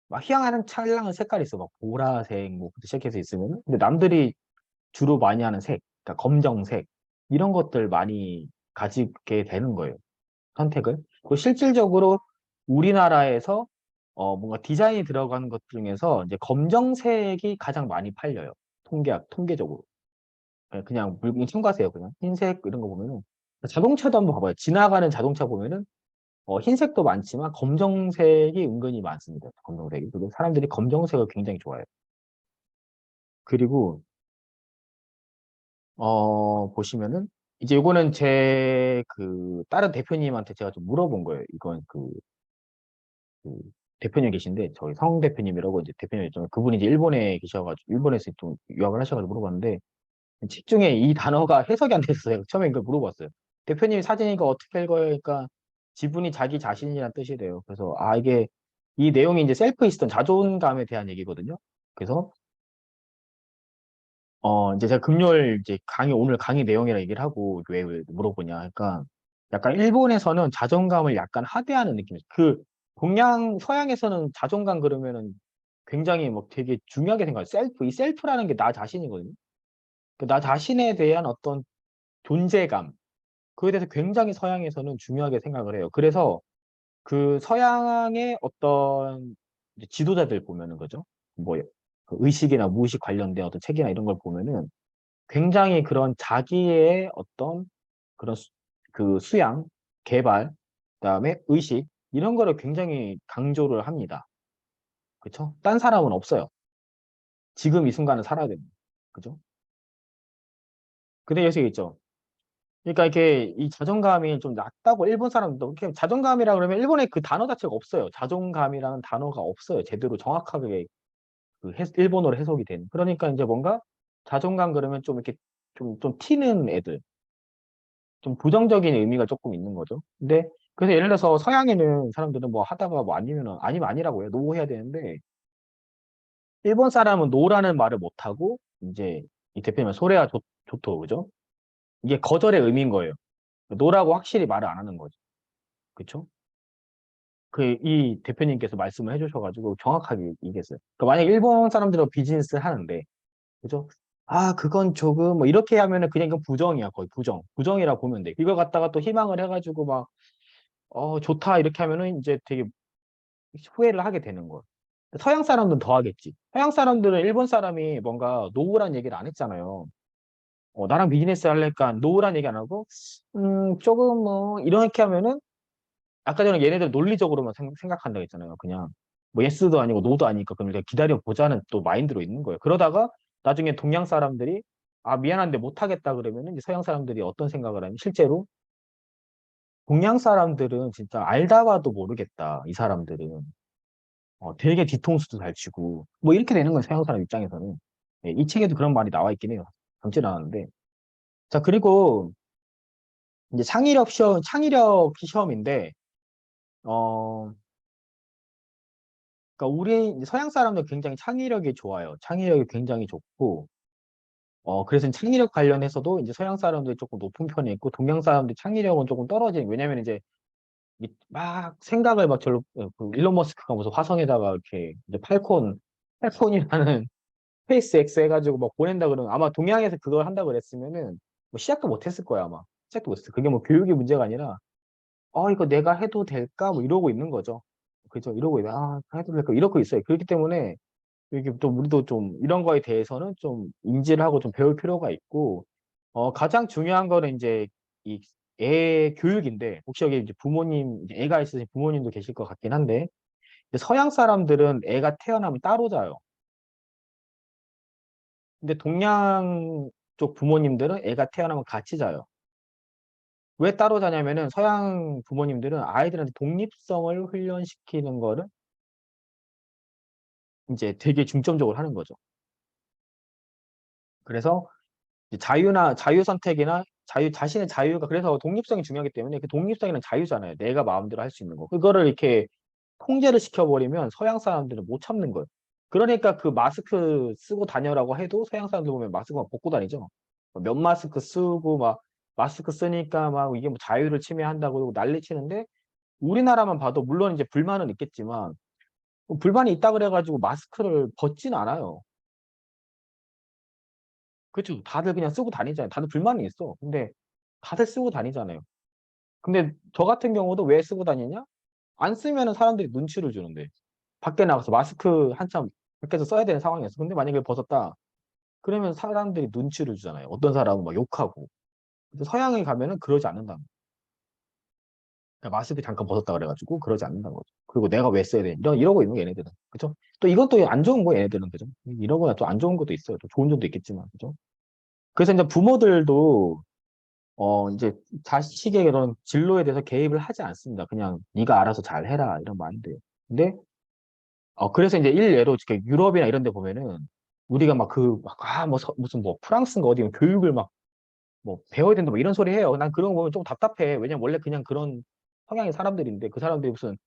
막 희한한 찰랑한 색깔이 있어. 막 보라색 뭐부터 시작해서 있으면. 근데 남들이 주로 많이 하는 색, 그러니까 검정색 이런 것들 많이 가지게 되는 거예요. 선택을. 그리고 실질적으로 우리나라에서 뭔가 디자인이 들어가는 것 중에서 이제 검정색이 가장 많이 팔려요. 통계적으로. 그냥 물건 참고하세요. 그냥 흰색 이런 거 보면은 자동차도 한번 봐봐요. 지나가는 자동차 보면은 흰색도 많지만 검정색이 은근히 많습니다. 검정색이. 그리고 사람들이 검정색을 굉장히 좋아해요. 그리고 보시면은 이제 요거는 제 그 다른 대표님한테 제가 좀 물어본 거예요. 이건 그 대표님 계신데 저희 성 대표님이라고 이제 대표님 있잖아요. 그분이 이제 일본에 계셔가지고 일본에서 좀 유학을 하셔가지고 물어봤는데 책 중에 이 단어가 해석이 안 됐어요. 처음에 이걸 물어봤어요. 대표님 사진 이거 어떻게 읽어요? 그러니까 지분이 자기 자신이란 뜻이래요. 그래서 이게 이 내용이 이제 셀프 이스턴 자존감에 대한 얘기거든요. 그래서 이제 제가 금요일 이제 오늘 강의 내용이라 얘기를 하고 왜 물어보냐. 그러니까 약간 일본에서는 자존감을 약간 하대하는 느낌이에요. 서양에서는 자존감 그러면은 굉장히 뭐 되게 중요하게 생각해요. 이 셀프라는 게 나 자신이거든요. 나 자신에 대한 어떤 존재감, 그에 대해서 굉장히 서양에서는 중요하게 생각을 해요. 그래서 그 서양의 어떤 이제 지도자들 보면은 거죠. 뭐, 그 의식이나 무의식 관련된 어떤 책이나 이런 걸 보면은 굉장히 그런 자기의 어떤 그런 그 수양, 개발, 그다음에 의식 이런 거를 굉장히 강조를 합니다. 그렇죠? 딴 사람은 없어요. 지금 이 순간을 살아야 됩니다. 그죠? 근데 여기서 있죠. 그러니까 이렇게 이 자존감이 좀 낮다고 일본 사람도 이렇게 자존감이라 그러면 일본에 그 단어 자체가 없어요. 자존감이라는 단어가 없어요. 제대로 정확하게 일본어로 해석이 된. 그러니까 이제 뭔가 자존감 그러면 좀 이렇게 좀 튀는 애들, 좀 부정적인 의미가 조금 있는 거죠. 근데 그래서 예를 들어서 서양에는 사람들은 뭐 하다가 뭐 아니면 아니라고 해요. 노 해야 되는데 일본 사람은 노라는 말을 못 하고 이제 이 대표님은 소래가 좋도 그죠? 이게 거절의 의미인 거예요. 노라고 확실히 말을 안 하는 거죠. 그쵸? 이 대표님께서 말씀을 해주셔가지고 정확하게 얘기했어요. 그러니까 만약에 일본 사람들은 비즈니스를 하는데, 그죠? 그건 조금, 뭐, 이렇게 하면은 그냥 이건 부정이야, 거의 부정. 부정이라 보면 돼. 이걸 갖다가 또 희망을 해가지고 막, 좋다, 이렇게 하면은 이제 되게 후회를 하게 되는 거예요. 서양 사람들은 더 하겠지. 서양 사람들은 일본 사람이 뭔가 노후란 얘기를 안 했잖아요. 나랑 비즈니스 할래니까 노후란 얘기 안 하고, 조금 뭐, 이렇게 하면은 아까 전에 얘네들 논리적으로만 생각한다고 했잖아요. 그냥 뭐 예스도 아니고 노도 아니니까 그럼 내가 기다려 보자는 또 마인드로 있는 거예요. 그러다가 나중에 동양 사람들이 미안한데 못 하겠다 그러면은 이제 서양 사람들이 어떤 생각을 하면 실제로 동양 사람들은 진짜 알다 봐도 모르겠다. 이 사람들은 되게 뒤통수도 잘 치고 뭐 이렇게 되는 거예요. 서양 사람 입장에서는. 예, 이 책에도 그런 말이 나와 있긴 해요. 담진 않았는데. 자, 그리고 이제 창의력 시험인데 어 그러니까 우리 이제 서양 사람들 굉장히 창의력이 좋아요. 창의력이 굉장히 좋고, 그래서 창의력 관련해서도 이제 서양 사람들이 조금 높은 편에 있고, 동양 사람들 창의력은 조금 떨어지는, 왜냐면 이제 막 생각을 막 그 일론 머스크가 무슨 화성에다가 이렇게 이제 팔콘이라는 스페이스 X 해가지고 막 보낸다 그러면 아마 동양에서 그걸 한다 그랬으면은 뭐 시작도 못 했을 거야, 아마. 시작도 못 했어. 그게 뭐 교육의 문제가 아니라, 이거 내가 해도 될까? 뭐 이러고 있는 거죠. 그죠? 이러고, 해도 될까? 이러고 있어요. 그렇기 때문에 이게 또 우리도 좀 이런 거에 대해서는 좀 인지를 하고 좀 배울 필요가 있고, 가장 중요한 거는 이제 이 애 교육인데, 혹시 여기 이제 이제 애가 있으신 부모님도 계실 것 같긴 한데, 이제 서양 사람들은 애가 태어나면 따로 자요. 근데 동양 쪽 부모님들은 애가 태어나면 같이 자요. 왜 따로 자냐면은 서양 부모님들은 아이들한테 독립성을 훈련시키는 거를 이제 되게 중점적으로 하는 거죠. 그래서 이제 자유 선택이나 자신의 자유가 그래서 독립성이 중요하기 때문에 그 독립성이란 자유잖아요. 내가 마음대로 할 수 있는 거. 그거를 이렇게 통제를 시켜버리면 서양 사람들은 못 참는 거예요. 그러니까 그 마스크 쓰고 다녀라고 해도 서양 사람들 보면 마스크만 벗고 다니죠. 면 마스크 쓰고 막 마스크 쓰니까 막 이게 뭐 자유를 침해한다고 그러고 난리 치는데 우리나라만 봐도 물론 이제 불만은 있겠지만 뭐 불만이 있다 그래가지고 마스크를 벗진 않아요. 그렇죠. 다들 그냥 쓰고 다니잖아요. 다들 불만이 있어. 근데 다들 쓰고 다니잖아요. 근데 저 같은 경우도 왜 쓰고 다니냐? 안 쓰면은 사람들이 눈치를 주는데. 밖에 나가서 마스크 한참 밖에서 써야 되는 상황이었어. 근데 만약에 벗었다. 그러면 사람들이 눈치를 주잖아요. 어떤 사람은 막 욕하고. 근데 서양에 가면은 그러지 않는다는 거예요. 그냥 마스크 잠깐 벗었다 그래가지고 그러지 않는다는 거죠. 그리고 내가 왜 써야 돼? 이러고 있는 거 얘네들은. 그죠? 또 이건 또 안 좋은 거 얘네들은. 그죠? 이러거나 또 안 좋은 것도 있어요. 또 좋은 점도 있겠지만. 그죠? 그래서 이제 부모들도 이제 자식의 그런 진로에 대해서 개입을 하지 않습니다. 그냥 네가 알아서 잘 해라 이런 마인드예요. 근데 그래서 이제 일례로 이렇게 유럽이나 이런 데 보면은 우리가 막 무슨 뭐 프랑스인가 어디 교육을 막 뭐 배워야 된다 뭐 이런 소리 해요. 난 그런 거 보면 좀 답답해. 왜냐면 원래 그냥 그런 성향의 사람들인데 그 사람들이 무슨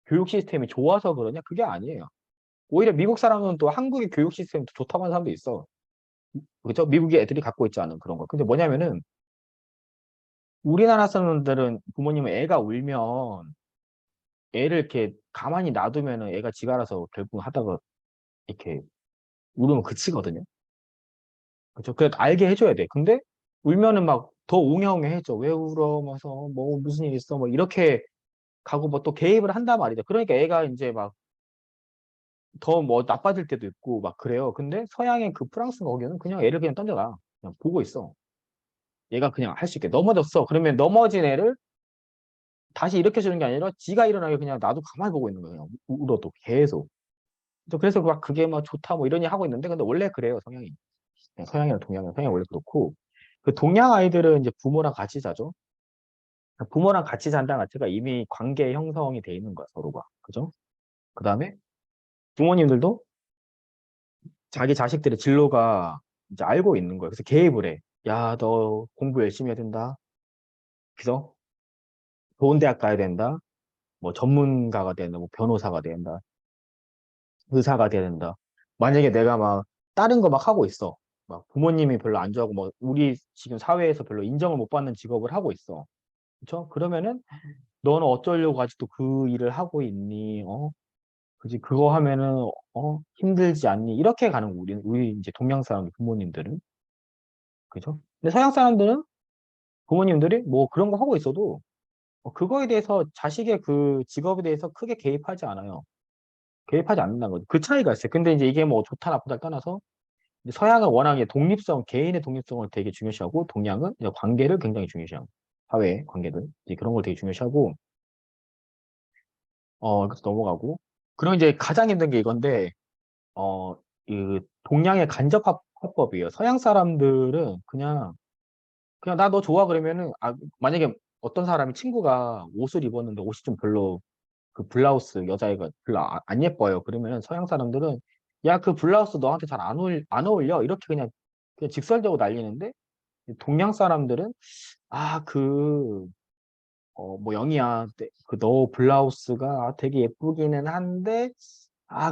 교육 시스템이 좋아서 그러냐? 그게 아니에요. 오히려 미국 사람은 또 한국의 교육 시스템이 더 좋다고 하는 사람도 있어. 그죠? 미국의 애들이 갖고 있지 않은 그런 거. 근데 뭐냐면은 우리나라 사람들은 부모님은 애가 울면 애를 이렇게 가만히 놔두면은 애가 지가 알아서 결국 하다가 이렇게 울으면 그치거든요. 그죠? 그래 알게 해줘야 돼. 근데 울면은 막 더 옹해옹해 져왜 울어? 면서 뭐 무슨 일 있어? 뭐 이렇게 가고 뭐 또 개입을 한단 말이죠. 그러니까 애가 이제 막 더 뭐 나빠질 때도 있고 막 그래요. 근데 서양의 그 프랑스 거기는 그냥 애를 그냥 던져놔. 그냥 보고 있어. 얘가 그냥 할 수 있게 넘어졌어. 그러면 넘어진 애를 다시 일으켜주는 게 아니라 지가 일어나게 그냥 나도 가만히 보고 있는 거예요. 울어도 계속. 그래서 막 그게 막 좋다 뭐 이러니 하고 있는데 근데 원래 그래요 성향이. 그냥 서양이랑 동양은 성향이 원래 그렇고 그 동양 아이들은 이제 부모랑 같이 자죠. 부모랑 같이 잔다는 자체가 이미 관계 형성이 돼 있는 거야 서로가. 그죠? 그 다음에 부모님들도 자기 자식들의 진로가 이제 알고 있는 거예요. 그래서 개입을 해. 야, 너 공부 열심히 해야 된다. 그죠? 좋은 대학 가야 된다. 뭐 전문가가 된다. 뭐 변호사가 된다. 의사가 돼야 된다. 만약에 내가 막 다른 거 막 하고 있어. 막 부모님이 별로 안 좋아하고 뭐 우리 지금 사회에서 별로 인정을 못 받는 직업을 하고 있어. 그렇죠? 그러면은 너는 어쩌려고 아직도 그 일을 하고 있니? 그지? 그거 하면은 힘들지 않니? 이렇게 가는 거 우리 이제 동양 사람 부모님들은 그죠? 근데 서양 사람들은 부모님들이 뭐 그런 거 하고 있어도 그거에 대해서 자식의 그 직업에 대해서 크게 개입하지 않아요. 개입하지 않는다는 거죠. 그 차이가 있어요. 근데 이제 이게 뭐 좋다 나쁘다를 떠나서 이제 서양은 워낙에 독립성, 개인의 독립성을 되게 중요시하고 동양은 이제 관계를 굉장히 중요시하고 사회 관계들 이제 그런 걸 되게 중요시하고 그래서 넘어가고 그럼 이제 가장 힘든 게 이건데 이 동양의 간접화법이에요. 서양 사람들은 그냥 나 너 좋아 그러면은 만약에 어떤 사람이 친구가 옷을 입었는데 옷이 좀 별로 그 블라우스 여자애가 별로 안 예뻐요. 그러면은 서양 사람들은 야 그 블라우스 너한테 잘 안 어울려 이렇게 그냥 직설적으로 날리는데 동양 사람들은 뭐 영희야 그 너 블라우스가 되게 예쁘기는 한데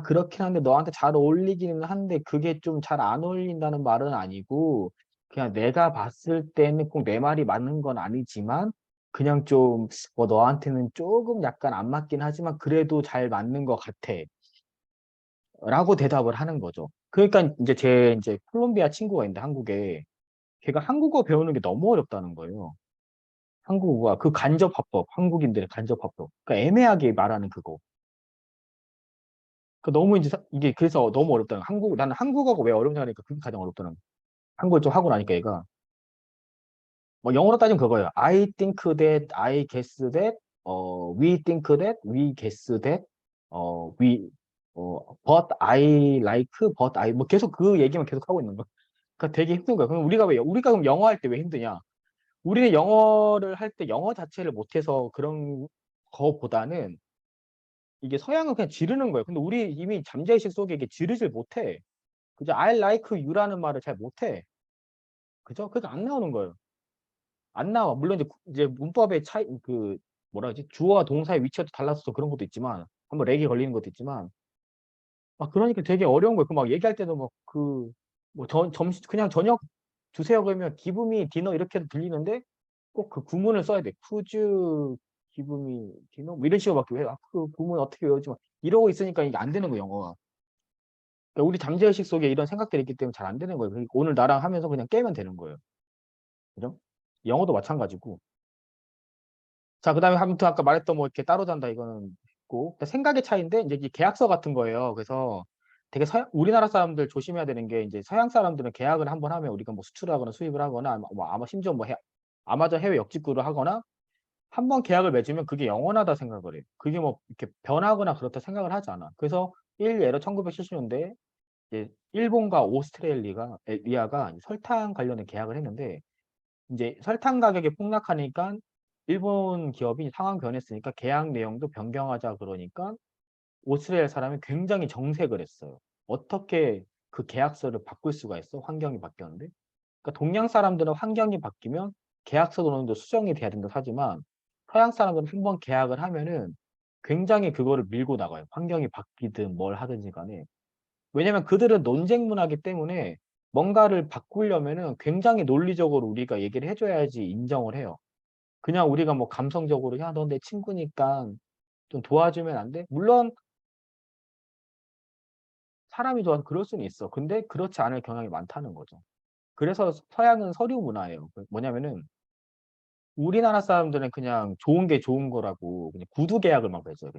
그렇긴 한데 너한테 잘 어울리기는 한데 그게 좀 잘 안 어울린다는 말은 아니고 그냥 내가 봤을 때는 꼭 내 말이 맞는 건 아니지만 그냥 좀 너한테는 조금 약간 안 맞긴 하지만 그래도 잘 맞는 것 같아 라고 대답을 하는 거죠. 그러니까 이제 제 이제 콜롬비아 친구가 있는데 한국에 걔가 한국어 배우는 게 너무 어렵다는 거예요. 한국어가 그 간접화법, 한국인들의 간접화법. 그러니까 애매하게 말하는 그거. 그 너무 이제 이게 그래서 너무 어렵다는 거야. 나는 한국어가 왜 어렵냐 하니까 그게 가장 어렵다는 거야. 한국어 좀 하고 나니까 얘가 뭐 영어로 따지면 그거예요. I think that, I guess that, we think that, we guess that, but I like, but I 뭐 계속 그 얘기만 계속 하고 있는 거야. 그러니까 되게 힘든 거야. 그럼 우리가 그럼 영어 할 때 왜 힘드냐? 우리는 영어를 할 때 영어 자체를 못해서 그런 거보다는 이게 서양은 그냥 지르는 거예요. 근데 우리 이미 잠재의식 속에 이게 지르질 못해. 그죠? I like you라는 말을 잘 못해. 그죠? 그래서 안 나오는 거예요. 안 나와. 물론 이제 문법의 차이, 뭐라 하지? 주어와 동사의 위치가 또 달라서 그런 것도 있지만, 한번 렉이 걸리는 것도 있지만, 그러니까 되게 어려운 거예요. 그 막 얘기할 때도 그냥 저녁 주세요 그러면 기분이 디너 이렇게 들리는데 꼭 그 구문을 써야 돼. 푸즈 기분이 디너? 뭐 이런 식으로밖에 왜, 그 구문 어떻게 외우지? 막 이러고 있으니까 이게 안 되는 거예요, 영어가. 그러니까 우리 잠재의식 속에 이런 생각들이 있기 때문에 잘 안 되는 거예요. 그러니까 오늘 나랑 하면서 그냥 깨면 되는 거예요. 그죠? 영어도 마찬가지고. 자, 그 다음에 아무튼 아까 말했던 뭐 이렇게 따로 잔다 이거는 있고. 그러니까 생각의 차이인데 이제 이게 계약서 같은 거예요. 그래서 되게 우리나라 사람들 조심해야 되는 게 이제 서양 사람들은 계약을 한번 하면 우리가 뭐 수출하거나 수입을 하거나 아마 심지어 뭐 아마존 해외 역직구를 하거나 한 번 계약을 맺으면 그게 영원하다 생각을 해. 그게 뭐 이렇게 변하거나 그렇다 생각을 하지 않아. 그래서 일례로 1970년대에 이제 일본과 리아가 설탕 관련된 계약을 했는데 이제 설탕 가격이 폭락하니까 일본 기업이 상황 변했으니까 계약 내용도 변경하자 그러니까 오스트레일리아 사람이 굉장히 정색을 했어요. 어떻게 그 계약서를 바꿀 수가 있어? 환경이 바뀌었는데. 그러니까 동양 사람들은 환경이 바뀌면 계약서도 수정이 돼야 된다 하지만 서양 사람들은 한 번 계약을 하면은 굉장히 그거를 밀고 나가요. 환경이 바뀌든 뭘 하든지 간에. 왜냐면 그들은 논쟁 문화이기 때문에 뭔가를 바꾸려면은 굉장히 논리적으로 우리가 얘기를 해줘야지 인정을 해요. 그냥 우리가 뭐 감성적으로 야, 너 내 친구니까 좀 도와주면 안 돼? 물론 사람이 좋아서 그럴 수는 있어. 근데 그렇지 않을 경향이 많다는 거죠. 그래서 서양은 서류 문화예요. 뭐냐면은 우리나라 사람들은 그냥 좋은 게 좋은 거라고 그냥 구두 계약을 막 맺어요.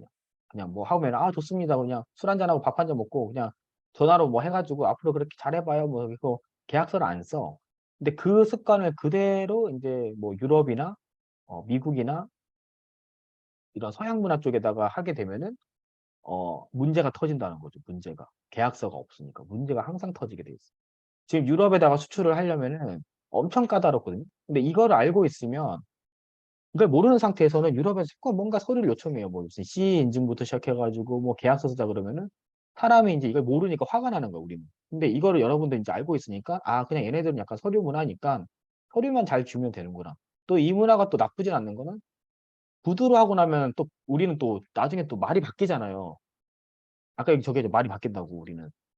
그냥 뭐 하면 아 좋습니다. 그냥 술 한잔하고 밥 한잔 먹고 그냥 전화로 뭐 해가지고 앞으로 그렇게 잘해봐요. 뭐 이거 계약서를 안 써. 근데 그 습관을 그대로 이제 뭐 유럽이나 미국이나 이런 서양 문화 쪽에다가 하게 되면은 문제가 터진다는 거죠. 문제가 계약서가 없으니까 문제가 항상 터지게 돼 있어. 지금 유럽에다가 수출을 하려면은 엄청 까다롭거든요. 근데 이거를 알고 있으면 이걸 모르는 상태에서는 유럽에서 자꾸 뭔가 서류를 요청해요. 뭐 무슨 C 인증부터 시작해가지고 뭐 계약서 쓰자 그러면은 사람이 이제 이걸 모르니까 화가 나는 거야, 우리는. 근데 이거를 여러분들 이제 알고 있으니까 아, 그냥 얘네들은 약간 서류 문화니까 서류만 잘 주면 되는구나. 또 이 문화가 또 나쁘진 않는 거는 구두로 하고 나면 또 우리는 또 나중에 또 말이 바뀌잖아요. 아까 여기 저게 말이 바뀐다고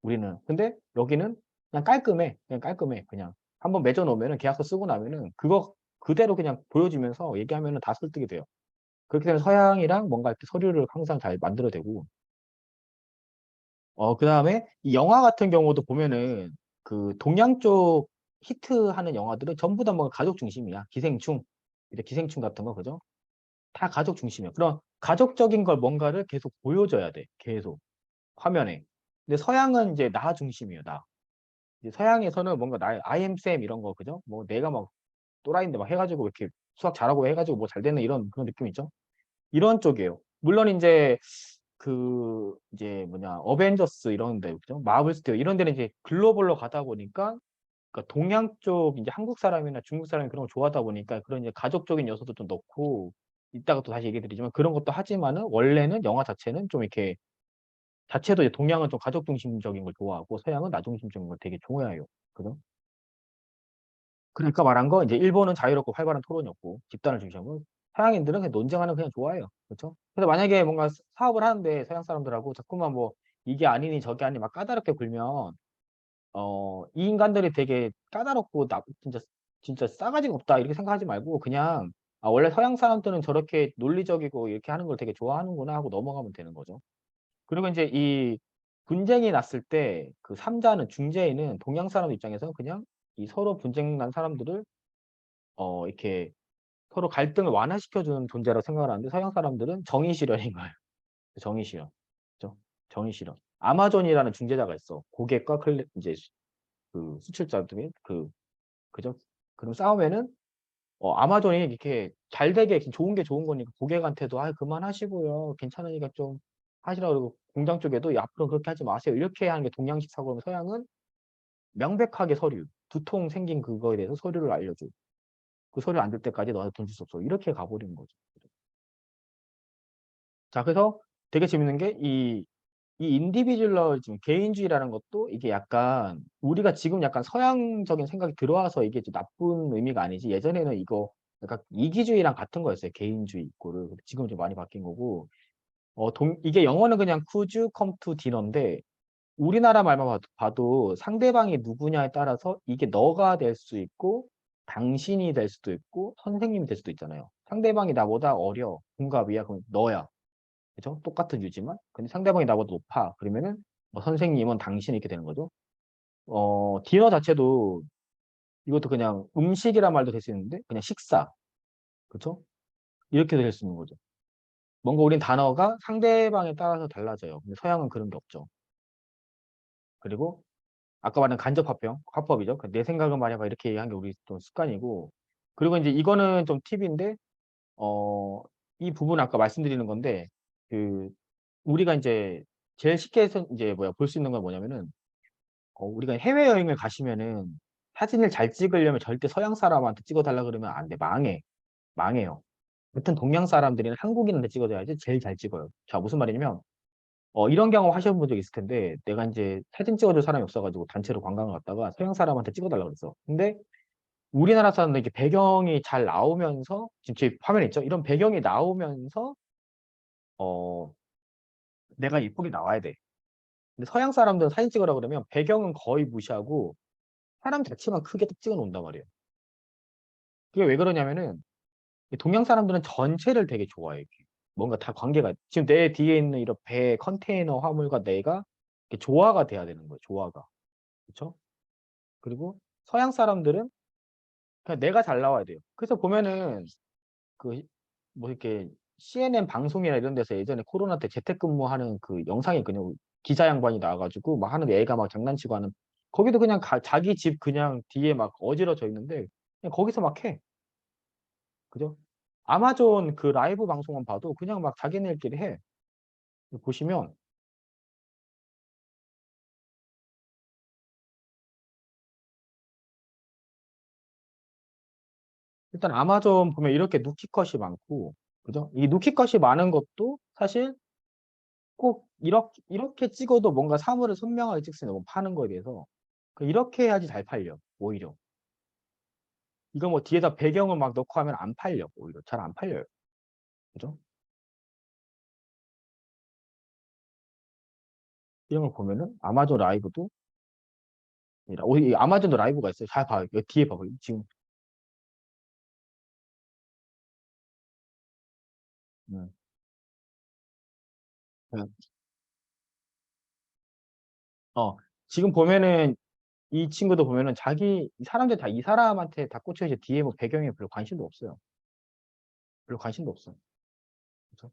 우리는. 근데 여기는 그냥 깔끔해. 그냥 깔끔해. 그냥 한번 맺어 놓으면은 계약서 쓰고 나면은 그거 그대로 그냥 보여주면서 얘기하면은 다 설득이 돼요. 그렇게 되면 서양이랑 뭔가 이렇게 서류를 항상 잘 만들어내고, 그다음에 이 영화 같은 경우도 보면은 그 동양 쪽 히트하는 영화들은 전부 다 뭔가 가족 중심이야. 기생충, 이제 기생충 같은 거, 그죠? 다 가족 중심이야. 그런 가족적인 걸 뭔가를 계속 보여줘야 돼. 계속 화면에. 근데 서양은 이제 나 중심이에요. 나. 이제 서양에서는 뭔가 나, I am Sam 이런 거, 그죠? 뭐 내가 막 또라이인데 막 해가지고 이렇게 수학 잘하고 해가지고 뭐 잘 되는 이런 그런 느낌 있죠? 이런 쪽이에요. 물론 이제 그 이제 뭐냐 어벤져스 이런 데 그죠? 마블 스튜디오 이런 데는 이제 글로벌로 가다 보니까 그러니까 동양 쪽 이제 한국 사람이나 중국 사람이 그런 거 좋아하다 보니까 그런 이제 가족적인 요소도 좀 넣고 이따가 또 다시 얘기 드리지만 그런 것도 하지만은 원래는 영화 자체는 좀 이렇게 자체도 이제 동양은 좀 가족 중심적인 걸 좋아하고 서양은 나 중심적인 걸 되게 좋아해요. 그죠? 그러니까 말한 거 이제 일본은 자유롭고 활발한 토론이 없고 집단을 중시하고 서양인들은 그냥 논쟁하는 거 그냥 좋아해요. 그렇죠? 그래서 만약에 뭔가 사업을 하는데 서양 사람들하고 자꾸만 뭐 이게 아니니 저게 아니니 막 까다롭게 굴면 이 인간들이 되게 까다롭고 진짜 싸가지가 없다 이렇게 생각하지 말고 그냥 아, 원래 서양 사람들은 저렇게 논리적이고 이렇게 하는 걸 되게 좋아하는구나 하고 넘어가면 되는 거죠. 그리고 이제 이 분쟁이 났을 때 그 삼자는 중재인은 동양 사람 입장에서 그냥 이 서로 분쟁 난 사람들을 이렇게 서로 갈등을 완화시켜주는 존재라고 생각을 하는데 서양 사람들은 정의 실현인 거예요. 정의 실현. 그죠? 정의 실현. 아마존이라는 중재자가 있어. 고객과 이제 그 수출자들이 그죠? 그럼 싸우면은 아마존이 이렇게 잘 되게 좋은 게 좋은 거니까 고객한테도 아 그만하시고요. 괜찮으니까 좀 하시라고 그러고 공장 쪽에도 야, 앞으로 그렇게 하지 마세요. 이렇게 하는 게 동양식 사고면 서양은 명백하게 서류 두통 생긴 그거에 대해서 서류를 알려줘. 그 서류 안 줄 때까지 너한테 돈 줄 수 없어. 이렇게 가버리는 거죠. 자, 그래서 되게 재밌는 게 이 인디비주얼리즘, 개인주의라는 것도 이게 약간 우리가 지금 약간 서양적인 생각이 들어와서 이게 좀 나쁜 의미가 아니지. 예전에는 이거 약간 이기주의랑 같은 거였어요. 개인주의 있고를. 지금 좀 많이 바뀐 거고. 이게 영어는 그냥 could you come to dinner인데 우리나라 말만 봐도 상대방이 누구냐에 따라서 이게 너가 될 수 있고 당신이 될 수도 있고 선생님이 될 수도 있잖아요. 상대방이 나보다 어려, 동갑이야, 그럼 너야. 그죠? 똑같은 유지만. 근데 상대방이 나보다 높아. 그러면은 뭐 선생님은 당신 이렇게 되는 거죠. 디너 자체도 이것도 그냥 음식이란 말도 될 수 있는데 그냥 식사. 그렇죠? 이렇게 될 수 있는 거죠. 뭔가 우린 단어가 상대방에 따라서 달라져요. 근데 서양은 그런 게 없죠. 그리고 아까 말한 간접화평, 화법이죠. 내 생각을 말해봐 이렇게 한 게 우리 또 습관이고. 그리고 이제 이거는 좀 팁인데 어, 이 부분 아까 말씀드리는 건데 그 우리가 이제 제일 쉽게 해서 이제 뭐야 볼 수 있는 건 뭐냐면은 우리가 해외여행을 가시면은 사진을 잘 찍으려면 절대 서양 사람한테 찍어달라 그러면 안 돼. 망해요. 같은 동양 사람들이나 한국인한테 찍어줘야지 제일 잘 찍어요. 자, 무슨 말이냐면 이런 경험 하셔본 적 있을 텐데 내가 이제 사진 찍어줄 사람이 없어가지고 단체로 관광을 갔다가 서양 사람한테 찍어달라 그랬어. 근데 우리나라 사람들 이렇게 배경이 잘 나오면서 지금 제 화면에 있죠? 이런 배경이 나오면서 어 내가 이쁘게 나와야 돼. 근데 서양 사람들은 사진 찍으라 그러면 배경은 거의 무시하고 사람 자체만 크게 딱 찍어 놓는단 말이에요. 그게 왜 그러냐면은 이 동양 사람들은 전체를 되게 좋아해. 이렇게. 뭔가 다 관계가 지금 내 뒤에 있는 이런 배 컨테이너 화물과 내가 이렇게 조화가 돼야 되는 거예요. 조화가. 그렇죠? 그리고 서양 사람들은 그냥 내가 잘 나와야 돼요. 그래서 보면은 그 뭐 이렇게 CNN 방송이나 이런 데서 예전에 코로나 때 재택근무하는 그 영상이 그냥 기자 양반이 나와가지고 막 하는 애가 막 장난치고 하는 거기도 그냥 자기 집 그냥 뒤에 막 어지러져 있는데 그냥 거기서 막 해. 그죠? 아마존 그 라이브 방송만 봐도 그냥 막 자기네들끼리 해. 보시면 일단 아마존 보면 이렇게 누키컷이 많고 그죠? 이 누키컷이 많은 것도 사실 꼭 이렇게 찍어도 뭔가 사물을 선명하게 찍으면 너무 파는 거에 대해서 이렇게 해야지 잘 팔려 오히려 이거 뭐 뒤에다 배경을 막 넣고 하면 안 팔려 오히려 잘 안 팔려요 그죠? 이런 걸 보면은 아마존 라이브도 이 아마존도 라이브가 있어요 잘 봐요 여기 뒤에 봐봐요 지금 음. 음. 어 지금 보면은 이 친구도 보면은 자기 이 사람들 다 이 사람한테 다 꽂혀 이제 뒤에 뭐 배경에 별로 관심도 없어요 별로 관심도 없어 그죠?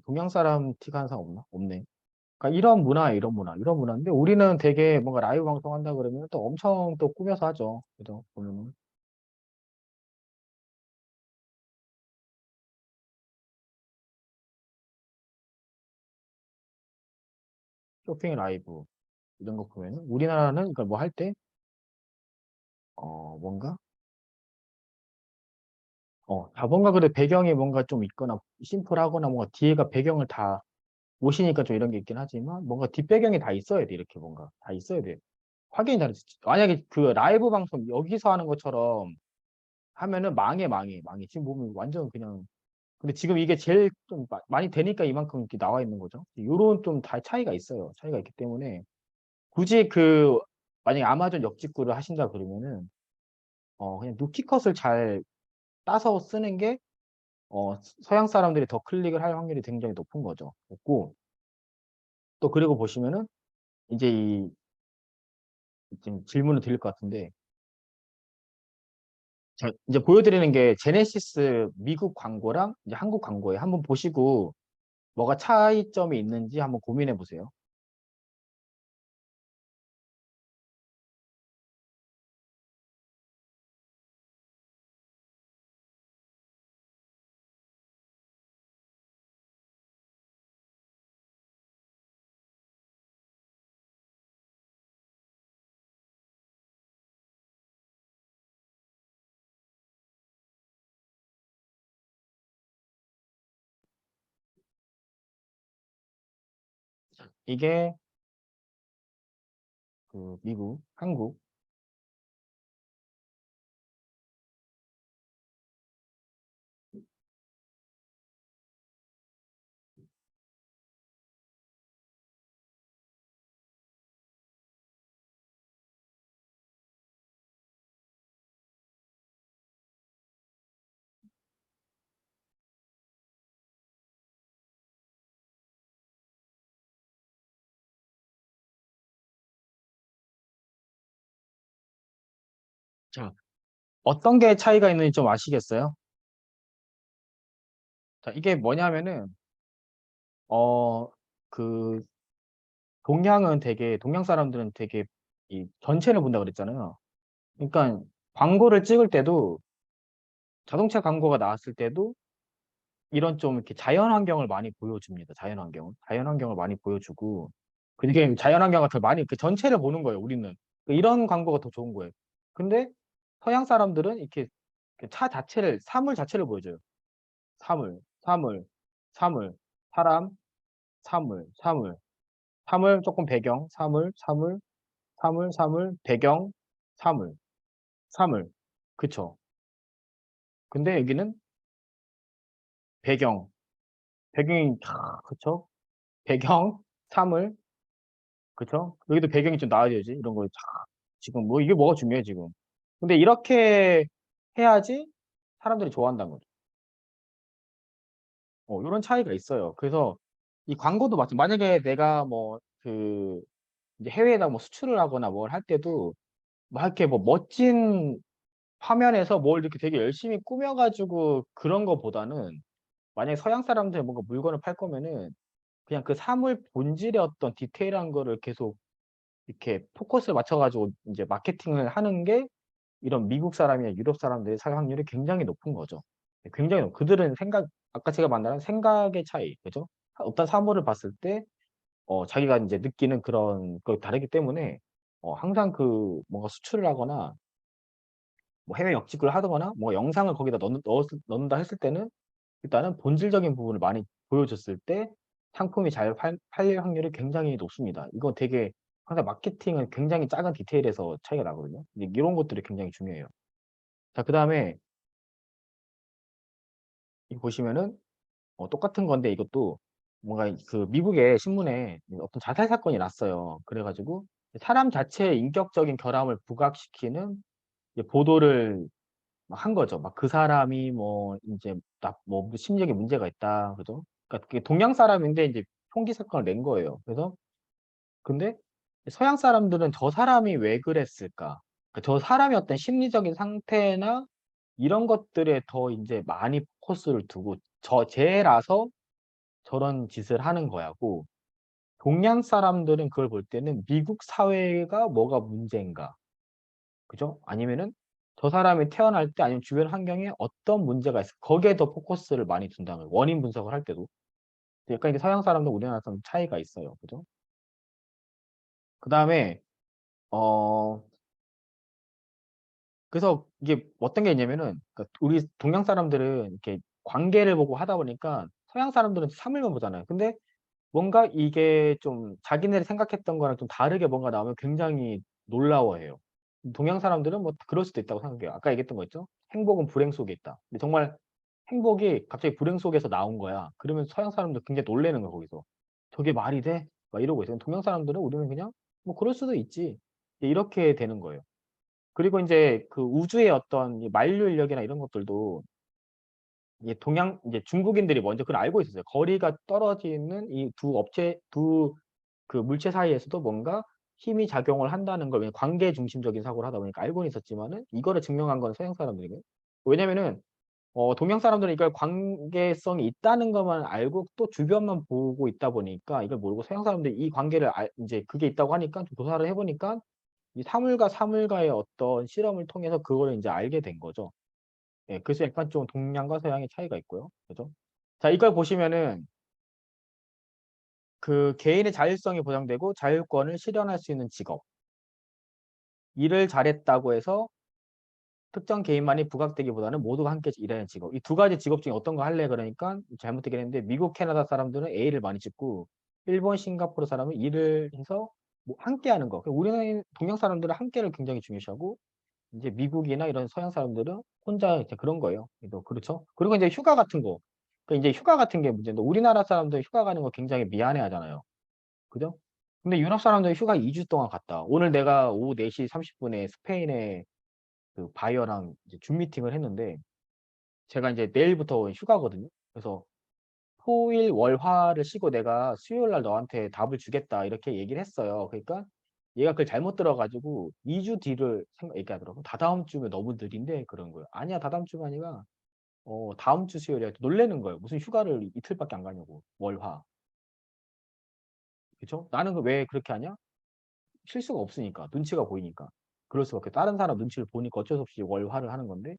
동양 사람 티가 항상 없나? 없네. 그러니까 이런 문화인데 우리는 되게 뭔가 라이브 방송 한다 그러면 또 엄청 또 꾸며서 하죠. 그죠? 보면은 쇼핑 라이브 이런 거 보면은 우리나라는 그러니까 뭐 할 때 뭔가 뭔가 그래 배경이 뭔가 좀 있거나 심플하거나 뭔가 뒤에가 배경을 다 오시니까 좀 이런 게 있긴 하지만 뭔가 뒷배경이 다 있어야 돼 이렇게 뭔가 다 있어야 돼. 확인이 다르지. 만약에 그 라이브 방송 여기서 하는 것처럼 하면은 망해. 지금 보면 완전 그냥 근데 지금 이게 제일 좀 많이 되니까 이만큼 이렇게 나와 있는 거죠. 요런 좀 다 차이가 있어요. 차이가 있기 때문에 굳이 만약에 아마존 역직구를 하신다 그러면은 그냥 누키컷을 잘 따서 쓰는 게 서양 사람들이 더 클릭을 할 확률이 굉장히 높은 거죠. 없고 또 그리고 보시면은 이제 지금 질문을 드릴 것 같은데 자, 이제 보여드리는 게 제네시스 미국 광고랑 이제 한국 광고에 한번 보시고 뭐가 차이점이 있는지 한번 고민해 보세요. 이게 그 미국, 한국. 자, 어떤 게 차이가 있는지 좀 아시겠어요? 자, 이게 뭐냐면은, 어, 그, 동양 사람들은 되게 이 전체를 본다 그랬잖아요. 그러니까 광고를 찍을 때도 자동차 광고가 나왔을 때도 이런 좀 이렇게 자연 환경을 많이 보여줍니다. 자연 환경을. 자연 환경을 많이 보여주고 그게 자연 환경을 더 많이 그 전체를 보는 거예요, 우리는. 이런 광고가 더 좋은 거예요. 근데 서양 사람들은 이렇게 그차 자체를 사물 자체를 보여줘요. 사물, 사물, 사물, 사람, 사물, 사물, 사물 조금 배경, 사물, 사물, 사물, 사물, 배경, 사물, 사물. 그쵸. 근데 여기는 배경, 배경이 그쵸. 배경, 사물, 그쵸. 여기도 배경이 좀 나와야지. 이런 거 지금 뭐 이게 뭐가 중요해 지금. 근데 이렇게 해야지 사람들이 좋아한다는 거죠. 요런 차이가 있어요. 그래서 이 광고도 만약에 내가 뭐 이제 해외에다 뭐 수출을 하거나 뭘 할 때도 막 이렇게 뭐 멋진 화면에서 뭘 이렇게 되게 열심히 꾸며 가지고 그런 거보다는 만약에 서양 사람들이 뭔가 물건을 팔 거면은 그냥 그 사물 본질의 어떤 디테일한 거를 계속 이렇게 포커스를 맞춰 가지고 인제 마케팅을 하는 게 이런 미국 사람이나 유럽 사람들의 살 확률이 굉장히 높은 거죠. 굉장히 그들은 아까 제가 말한 생각의 차이, 그죠? 어떤 사물을 봤을 때 자기가 인제 느끼는 그런 거 다르기 때문에 항상 뭔가 수출을 하거나 뭐 해외 역직구를 하거나 뭐 영상을 거기다 넣는다 했을 때는 일단은 본질적인 부분을 많이 보여줬을 때 상품이 잘 팔릴 확률이 굉장히 높습니다. 이거 되게 항상 마케팅은 굉장히 작은 디테일에서 차이가 나거든요. 이제 이런 것들이 굉장히 중요해요. 자, 그다음에 이 보시면은 똑같은 건데 이것도 뭔가 미국의 신문에 어떤 자살 사건이 났어요. 그래 가지고 사람 자체의 인격적인 결함을 부각시키는 이제 보도를 막 한 거죠. 막 그 사람이 뭐 인제 뭐 심리적인 문제가 있다. 그죠? 그러니까 그게 동양 사람인데 인제 총기 사건을 낸 거예요. 그래서 근데 서양 사람들은 '저 사람이 왜 그랬을까?' 그러니까 저 사람의 어떤 심리적인 상태나 이런 것들에 더 인제 많이 포커스를 두고 쟤라서 저런 짓을 하는 거야고 동양 사람들은 그걸 볼 때는 '미국 사회가 뭐가 문제인가?' 그죠? 아니면은 저 사람이 태어날 때 아니면 주변 환경에 어떤 문제가 있어 거기에 더 포커스를 많이 둔다는 거예요. 원인 분석을 할 때도. 약간 이게 서양 사람과 우리나라 사람 차이가 있어요. 그죠? 그다음에 어 그래서 이게 어떤 게 있냐면은 그러니까 우리 동양 사람들은 이렇게 관계를 보고 하다 보니까 서양 사람들은 사물만 보잖아요. 근데 뭔가 이게 좀 자기네들이 생각했던 거랑 좀 다르게 뭔가 나오면 굉장히 놀라워해요. 동양 사람들은 뭐 그럴 수도 있다고 생각해요. 아까 얘기했던 거 있죠? "행복은 불행 속에 있다." 근데 정말 행복이 갑자기 불행 속에서 나온 거야. 그러면 서양 사람들 굉장히 놀라는 거야 거기서. "저게 말이 돼?" 막 이러고 있어요. 동양 사람들은 우리는 그냥 '뭐 그럴 수도 있지.' 이렇게 되는 거예요. 그리고 인제 우주의 어떤 이 만류 인력이나 이런 것들도 이게 이제 중국인들이 먼저 그걸 알고 있었어요. 거리가 떨어지는 이 두 물체 사이에서도 뭔가 힘이 작용을 한다는 걸, 왜냐면 관계 중심적인 사고를 하다 보니까 알고는 있었지만은 이거를 증명한 건 서양 사람들이거든요. 왜냐면은 동양 사람들은 이걸 관계성이 있다는 것만 알고 또 주변만 보고 있다 보니까 이걸 모르고 서양 사람들이 이 관계를 인제 그게 있다고 하니까 좀 조사를 해 보니까 이 사물과 사물과의 어떤 실험을 통해서 그거를 인제 알게 된 거죠. 예. 그래서 약간 좀 동양과 서양의 차이가 있고요. 그죠? 자, 이걸 보시면은 개인의 자율성이 보장되고 자율권을 실현할 수 있는 직업. 일을 잘했다고 해서 특정 개인만이 부각되기보다는 모두가 함께 일하는 직업. 이 두 가지 직업 중에 어떤 거 할래 그러니까 잘못되긴 했는데 미국, 캐나다 사람들은 A를 많이 찍고 일본, 싱가포르 사람은 일을 해서 뭐 함께 하는 거. 우리는 동양 사람들은 함께를 굉장히 중요시하고 인제 미국이나 이런 서양 사람들은 혼자 이제 그런 거예요. 그렇죠. 그리고 인제 휴가 같은 거. 인제 휴가 같은 게 문제인데 우리나라 사람들 휴가 가는 거 굉장히 미안해하잖아요. 그죠? 근데 유럽 사람들은 휴가 2주 동안 갔다. 오늘 내가 오후 4시 30 분에 스페인에 바이어랑 이제 줌 미팅을 했는데 제가 인제 내일부터 휴가거든요. 그래서 토, 일, 월, 화를 쉬고 "내가 수요일 날 너한테 답을 주겠다." 이렇게 얘기를 했어요. 그러니까 얘가 그걸 잘못 들어 가지고 2주 뒤를 얘기하더라고요. "다다음 주면 너무 느린데." 그런 거예요. "아니야. 다다음 주가 아니라 다음 주 수요일이야." 놀라는 거예요. 무슨 휴가를 이틀밖에 안 가냐고 월, 화. 그쵸? 나는 왜 그렇게 하냐? 실수가 없으니까. 눈치가 보이니까. 그럴 수밖에. 다른 사람 눈치를 보니까 어쩔 수 없이 월화를 하는 건데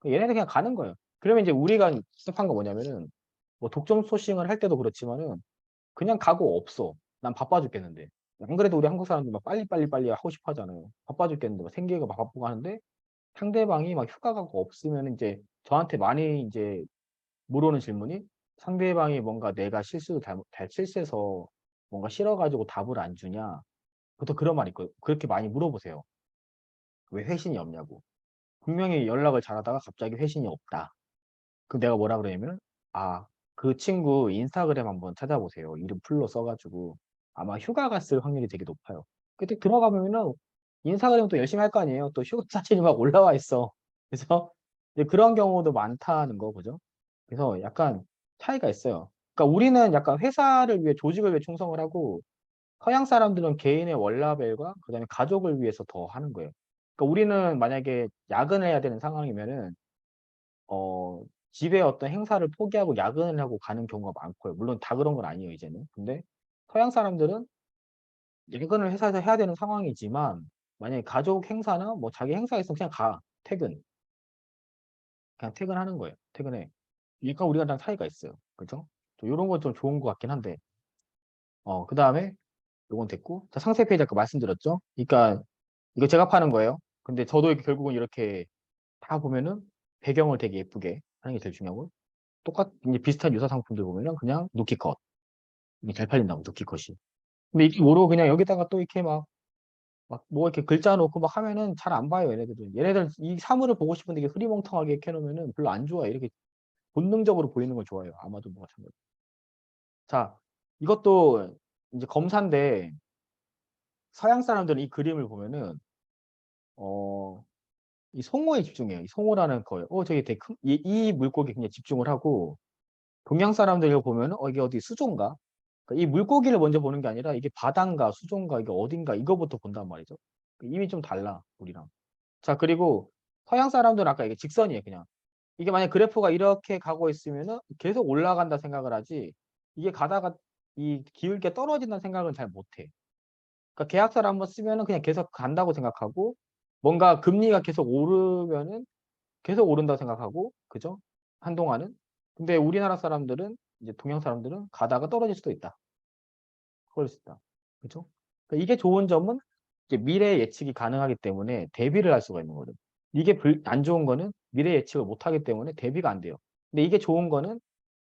얘네들 그냥 가는 거예요. 그러면 이제 우리가 시작한 거 뭐냐면은 뭐 독점 소싱을 할 때도 그렇지만은 그냥 가고 없어. 난 바빠 죽겠는데. 안 그래도 우리 한국 사람들 막 빨리 하고 싶어 하잖아요. 바빠 죽겠는데 막 생계가 막 바쁘고 하는데 상대방이 막 휴가가 없으면 이제 저한테 많이 이제 물어오는 질문이 상대방이 뭔가 내가 실수해서 뭔가 싫어가지고 답을 안 주냐. 보통 그런 말 있고 그렇게 많이 물어보세요. 왜 회신이 없냐고. 분명히 연락을 잘하다가 갑자기 회신이 없다. 그럼 내가 뭐라 그러냐면 아, 그 친구 인스타그램 한번 찾아보세요. 이름 풀로 써가지고 아마 휴가 갔을 확률이 되게 높아요. 그때 들어가면은 인스타그램 또 열심히 할 거 아니에요. 또 휴가 사진이 막 올라와 있어. 그래서 이제 그런 경우도 많다는 거 보죠. 그래서 약간 차이가 있어요. 그러니까 우리는 약간 회사를 위해 조직을 위해 충성을 하고 서양 사람들은 개인의 월라벨과 그다음에 가족을 위해서 더 하는 거예요. 그러니까 우리는 만약에 야근을 해야 되는 상황이면은 어 집에 어떤 행사를 포기하고 야근을 하고 가는 경우가 많고요. 물론 다 그런 건 아니에요, 이제는. 근데 서양 사람들은 야근을 회사에서 해야 되는 상황이지만 만약에 가족 행사나 뭐 자기 행사가 있으면 그냥 가. 퇴근. 그냥 퇴근하는 거예요. 퇴근해. 약간 우리가 차이가 있어요. 그죠? 이런 건 좀 좋은 것 같긴 한데. 그다음에 요건 됐고. 자, 상세 페이지 아까 말씀드렸죠? 그러니까 이거 제가 파는 거예요. 근데 저도 결국은 이렇게 다 보면은 배경을 되게 예쁘게 하는 게 제일 중요하고 이제 비슷한 유사 상품들 보면은 그냥 누키컷. 이게 잘 팔린다고, 누키컷이. 근데 이게 뭐로 그냥 여기다가 또 이렇게 뭐 이렇게 글자 놓고 막 하면은 잘 안 봐요, 얘네들은. 얘네들 이 사물을 보고 싶은데 이게 흐리멍텅하게 이렇게 해놓으면은 별로 안 좋아요. 이렇게 본능적으로 보이는 걸 좋아해요. 아마도 뭐 마찬가지. 자, 이것도 이제 검사인데 서양 사람들은 이 그림을 보면은, 어, 이 송어에 집중해요. 이 송어라는 거예요. 저기 되게 이 물고기 그냥 집중을 하고 동양 사람들 이거 보면은 이게 어디 수조인가? 그러니까 이 물고기를 먼저 보는 게 아니라 이게 바다인가 수조인가 이게 어딘가 이거부터 본단 말이죠. 이미 좀 달라 우리랑. 자, 그리고 서양 사람들은 아까 이게 직선이에요, 그냥. 이게 만약 그래프가 이렇게 가고 있으면은 계속 올라간다 생각을 하지 이게 가다가 이 기울게 떨어진다는 생각은 잘 못해. 그러니까 계약서를 한번 쓰면은 그냥 계속 간다고 생각하고 뭔가 금리가 계속 오르면은 계속 오른다고 생각하고 그죠? 한동안은. 근데 우리나라 사람들은 이제 동양 사람들은 가다가 떨어질 수도 있다. 그럴 수 있다. 그죠? 그러니까 이게 좋은 점은 이제 미래 예측이 가능하기 때문에 대비를 할 수가 있는 거거든. 이게 안 좋은 거는 미래 예측을 못 하기 때문에 대비가 안 돼요. 근데 이게 좋은 거는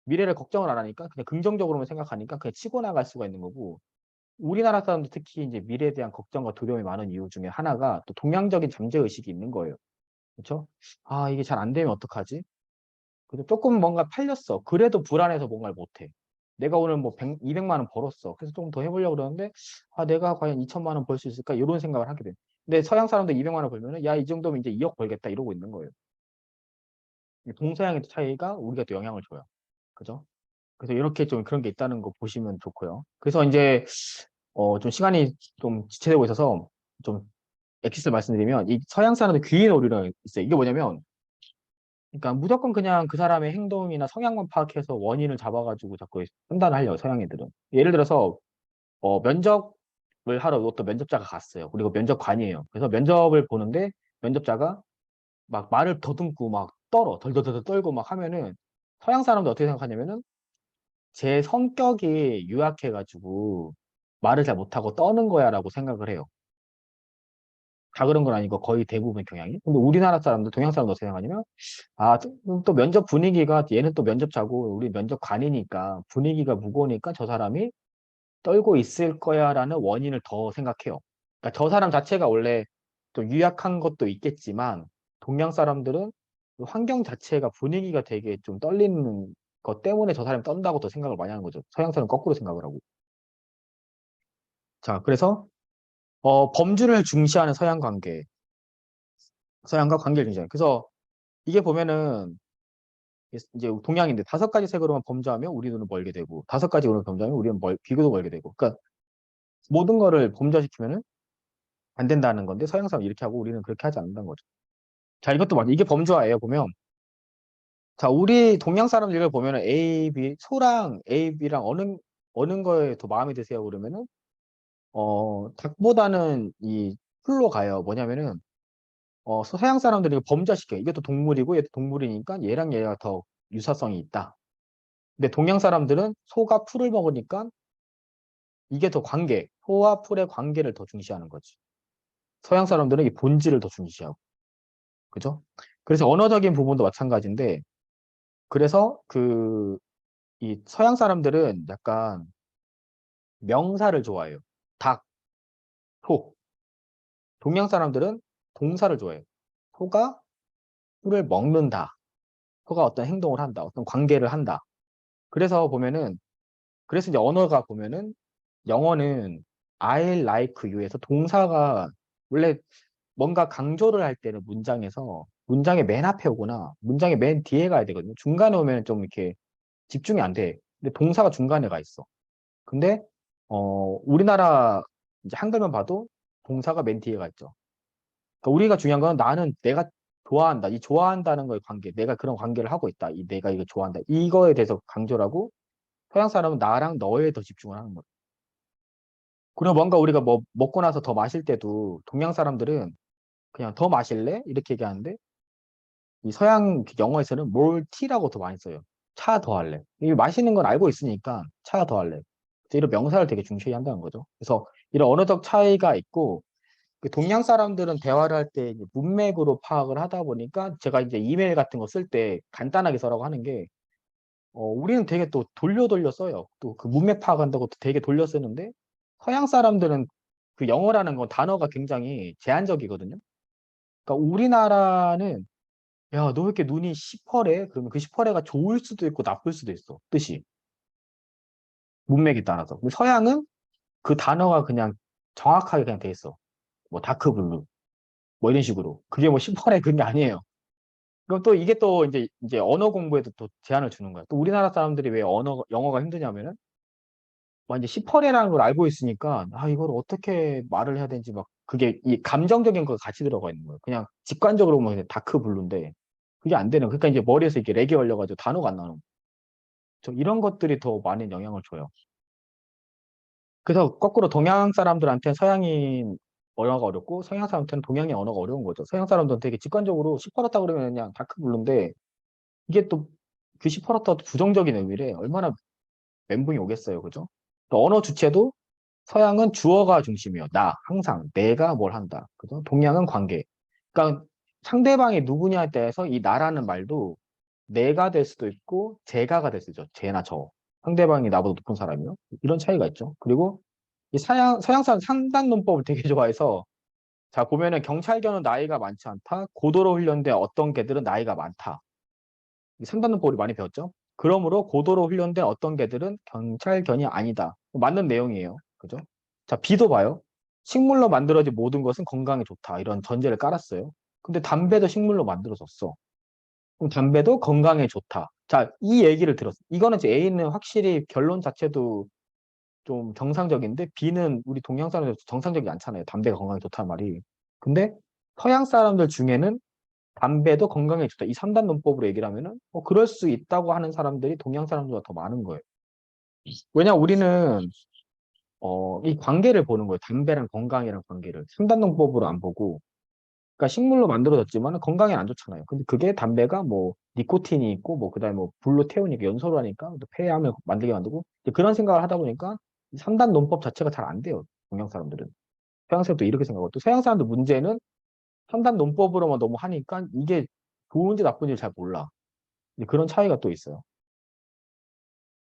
미래를 걱정을 안 하니까 그냥 긍정적으로만 생각하니까 그냥 치고 나갈 수가 있는 거고 우리나라 사람들 특히 이제 미래에 대한 걱정과 두려움이 많은 이유 중에 하나가 또 동양적인 잠재 의식이 있는 거예요. 그렇죠? 아, 이게 잘 안 되면 어떡하지? 그래도 조금 뭔가 팔렸어. 그래도 불안해서 뭔가를 못 해. 내가 오늘 뭐 200만 원 벌었어. 그래서 조금 더 해보려고 그러는데 아, 내가 과연 2천만 원 벌 수 있을까? 이런 생각을 하게 돼. 근데 서양 사람들 200만 원 벌면은 야, 이 정도면 이제 2억 벌겠다 이러고 있는 거예요. 동서양의 차이가 우리가 또 영향을 줘요. 그죠? 그래서 이렇게 좀 그런 게 있다는 거 보시면 좋고요. 그래서 이제 좀 시간이 좀 지체되고 있어서 좀 엑시스를 말씀드리면 이 서양 사람들 귀인 오류가 있어요. 이게 뭐냐면 그러니까 무조건 그냥 그 사람의 행동이나 성향만 파악해서 원인을 잡아가지고 자꾸 판단을 하려고 서양 애들은. 예를 들어서 면접을 하러 어떤 면접자가 갔어요. 그리고 면접관이에요. 그래서 면접을 보는데 면접자가 막 말을 더듬고 막 덜덜덜 떨고 막 하면은 서양 사람들 어떻게 생각하냐면은 제 성격이 유약해가지고 말을 잘 못하고 떠는 거야라고 생각을 해요. 다 그런 건 아니고 거의 대부분 경향이. 근데 우리나라 사람들, 동양 사람들 어떻게 생각하냐면 또 면접 분위기가 얘는 또 면접자고 우리 면접관이니까 분위기가 무거우니까 저 사람이 떨고 있을 거야라는 원인을 더 생각해요. 그러니까 저 사람 자체가 원래 좀 유약한 것도 있겠지만 동양 사람들은 그 환경 자체가 분위기가 되게 좀 떨리는 것 때문에 저 사람이 떤다고 더 생각을 많이 하는 거죠. 서양 사람은 거꾸로 생각을 하고. 자, 그래서 범주를 중시하는 서양 관계, 서양과 관계를 중시하는. 그래서 이게 보면은 이제 동양인데 5가지 색으로만 범죄하면 우리 눈은 멀게 되고 5가지로 범죄하면 우리는 비교도 멀게 되고 그러니까 모든 거를 범죄시키면은 안 된다는 건데 서양 사람 이렇게 하고 우리는 그렇게 하지 않는다는 거죠. 자, 이것도 맞아. 이게 범죄화예요. 보면 자, 우리 동양 사람들 보면은 A, B 소랑 A, B랑 어느 거에 더 마음에 드세요? 그러면은 닭보다는 이 풀로 가요. 뭐냐면은, 서양 사람들이 이거 범죄시켜요. 이것도 동물이고 얘도 동물이니까 얘랑 얘가 더 유사성이 있다. 근데 동양 사람들은 소가 풀을 먹으니까 이게 더 소와 풀의 관계를 더 중시하는 거지. 서양 사람들은 이 본질을 더 중시하고. 그죠? 그래서 언어적인 부분도 마찬가지인데, 그래서 이 서양 사람들은 약간 명사를 좋아해요. 닭, 소. 동양 사람들은 동사를 좋아해요. 소가 풀을 먹는다. 소가 어떤 행동을 한다. 어떤 관계를 한다. 그래서 보면은, 그래서 이제 언어가 보면은, 영어는 I like you에서 동사가 원래 뭔가 강조를 할 때는 문장에서 문장의 맨 앞에 오거나 문장의 맨 뒤에 가야 되거든요. 중간에 오면 좀 이렇게 집중이 안 돼. 근데 동사가 중간에 가 있어. 근데 우리나라 이제 한글만 봐도 동사가 맨 뒤에 가 있죠. 그러니까 우리가 중요한 건 나는 내가 좋아한다. 이 좋아한다는 거의 관계. 내가 그런 관계를 하고 있다. 이 내가 이거 좋아한다. 이거에 대해서 강조를 하고 서양 사람은 나랑 너에 더 집중을 하는 거예요. 그리고 뭔가 우리가 뭐 먹고 나서 더 마실 때도 동양 사람들은 그냥 더 마실래? 이렇게 얘기하는데 이 서양 영어에서는 more tea라고 더 많이 써요. 차 더 할래. 이 마시는 건 알고 있으니까 차 더 할래. 이런 명사를 되게 중시한다는 거죠. 그래서 이런 언어적 차이가 있고 그 동양 사람들은 대화를 할 때 문맥으로 파악을 하다 보니까 제가 이제 이메일 같은 거 쓸 때 간단하게 써라고 하는 게 우리는 되게 또 돌려 써요. 또 그 문맥 파악한다고 또 되게 돌려 쓰는데 서양 사람들은 그 영어라는 건 단어가 굉장히 제한적이거든요. 그러니까 우리나라는 야, 너 왜 이렇게 눈이 시퍼래? 그러면 그 시퍼래가 좋을 수도 있고 나쁠 수도 있어. 뜻이. 문맥에 따라서. 근데 서양은 그 단어가 그냥 정확하게 그냥 돼 있어. 뭐 다크블루. 뭐 이런 식으로. 그게 뭐 시퍼래 그런 게 아니에요. 그럼 또 이게 또 이제 언어 공부에도 또 제한을 주는 거야. 또 우리나라 사람들이 왜 영어가 힘드냐면은 막 이제 시퍼레라는 걸 알고 있으니까 아 이걸 어떻게 말을 해야 되는지 막 그게 이 감정적인 거 같이 들어가 있는 거예요. 그냥 직관적으로 보면 그냥 다크 블루인데 그게 안 되는. 그러니까 이제 머리에서 이게 렉이 걸려가지고 단어가 안 나오는. 저 이런 것들이 더 많은 영향을 줘요. 그래서 거꾸로 동양 사람들한테 서양인 언어가 어렵고 서양 사람한테는 동양인 언어가 어려운 거죠. 서양 사람들은 되게 직관적으로 시퍼렇다 그러면 그냥 다크 블루인데 이게 또 그 시퍼렇다가 부정적인 의미래. 얼마나 멘붕이 오겠어요. 그죠? 또 언어 주체도 서양은 주어가 중심이에요. 나, 항상, 내가 뭘 한다. 그죠? 동양은 관계. 그러니까 상대방이 누구냐에 대해서 이 나라는 말도 내가 될 수도 있고 제가가 될 수도 있죠. 쟤나 저. 상대방이 나보다 높은 사람이요. 이런 차이가 있죠. 그리고 이 서양 사람 상단 논법을 되게 좋아해서 자, 보면은 경찰견은 나이가 많지 않다. 고도로 훈련된 어떤 개들은 나이가 많다. 이 상단 논법을 많이 배웠죠. 그러므로 고도로 훈련된 어떤 개들은 경찰견이 아니다. 맞는 내용이에요. 그죠? 자, B도 봐요. 식물로 만들어진 모든 것은 건강에 좋다. 이런 전제를 깔았어요. 근데 담배도 식물로 만들어졌어. 그럼 담배도 건강에 좋다. 자, 이 얘기를 들었어. 이거는 이제 A는 확실히 결론 자체도 좀 정상적인데 B는 우리 동양 사람들 정상적이지 않잖아요. 담배가 건강에 좋다는 말이. 근데 서양 사람들 중에는 담배도 건강에 좋다. 이 3단 논법으로 얘기를 하면은 그럴 수 있다고 하는 사람들이 동양 사람들보다 더 많은 거예요. 왜냐 우리는 이 관계를 보는 거예요. 담배랑 건강이랑 관계를. 3단 논법으로 안 보고. 그러니까 식물로 만들어졌지만 건강에 안 좋잖아요. 근데 그게 담배가 뭐 니코틴이 있고 뭐 그다음에 뭐 블루테온이 연소를 하니까 또 폐암을 만들게 만들고 이제 그런 생각을 하다 보니까 3단 논법 자체가 잘 안 돼요. 동양 사람들은. 서양 사람도 이렇게 생각하고 또 서양 사람들 문제는 3단 논법으로만 너무 하니까 이게 좋은지 나쁜지 잘 몰라. 근데 그런 차이가 또 있어요.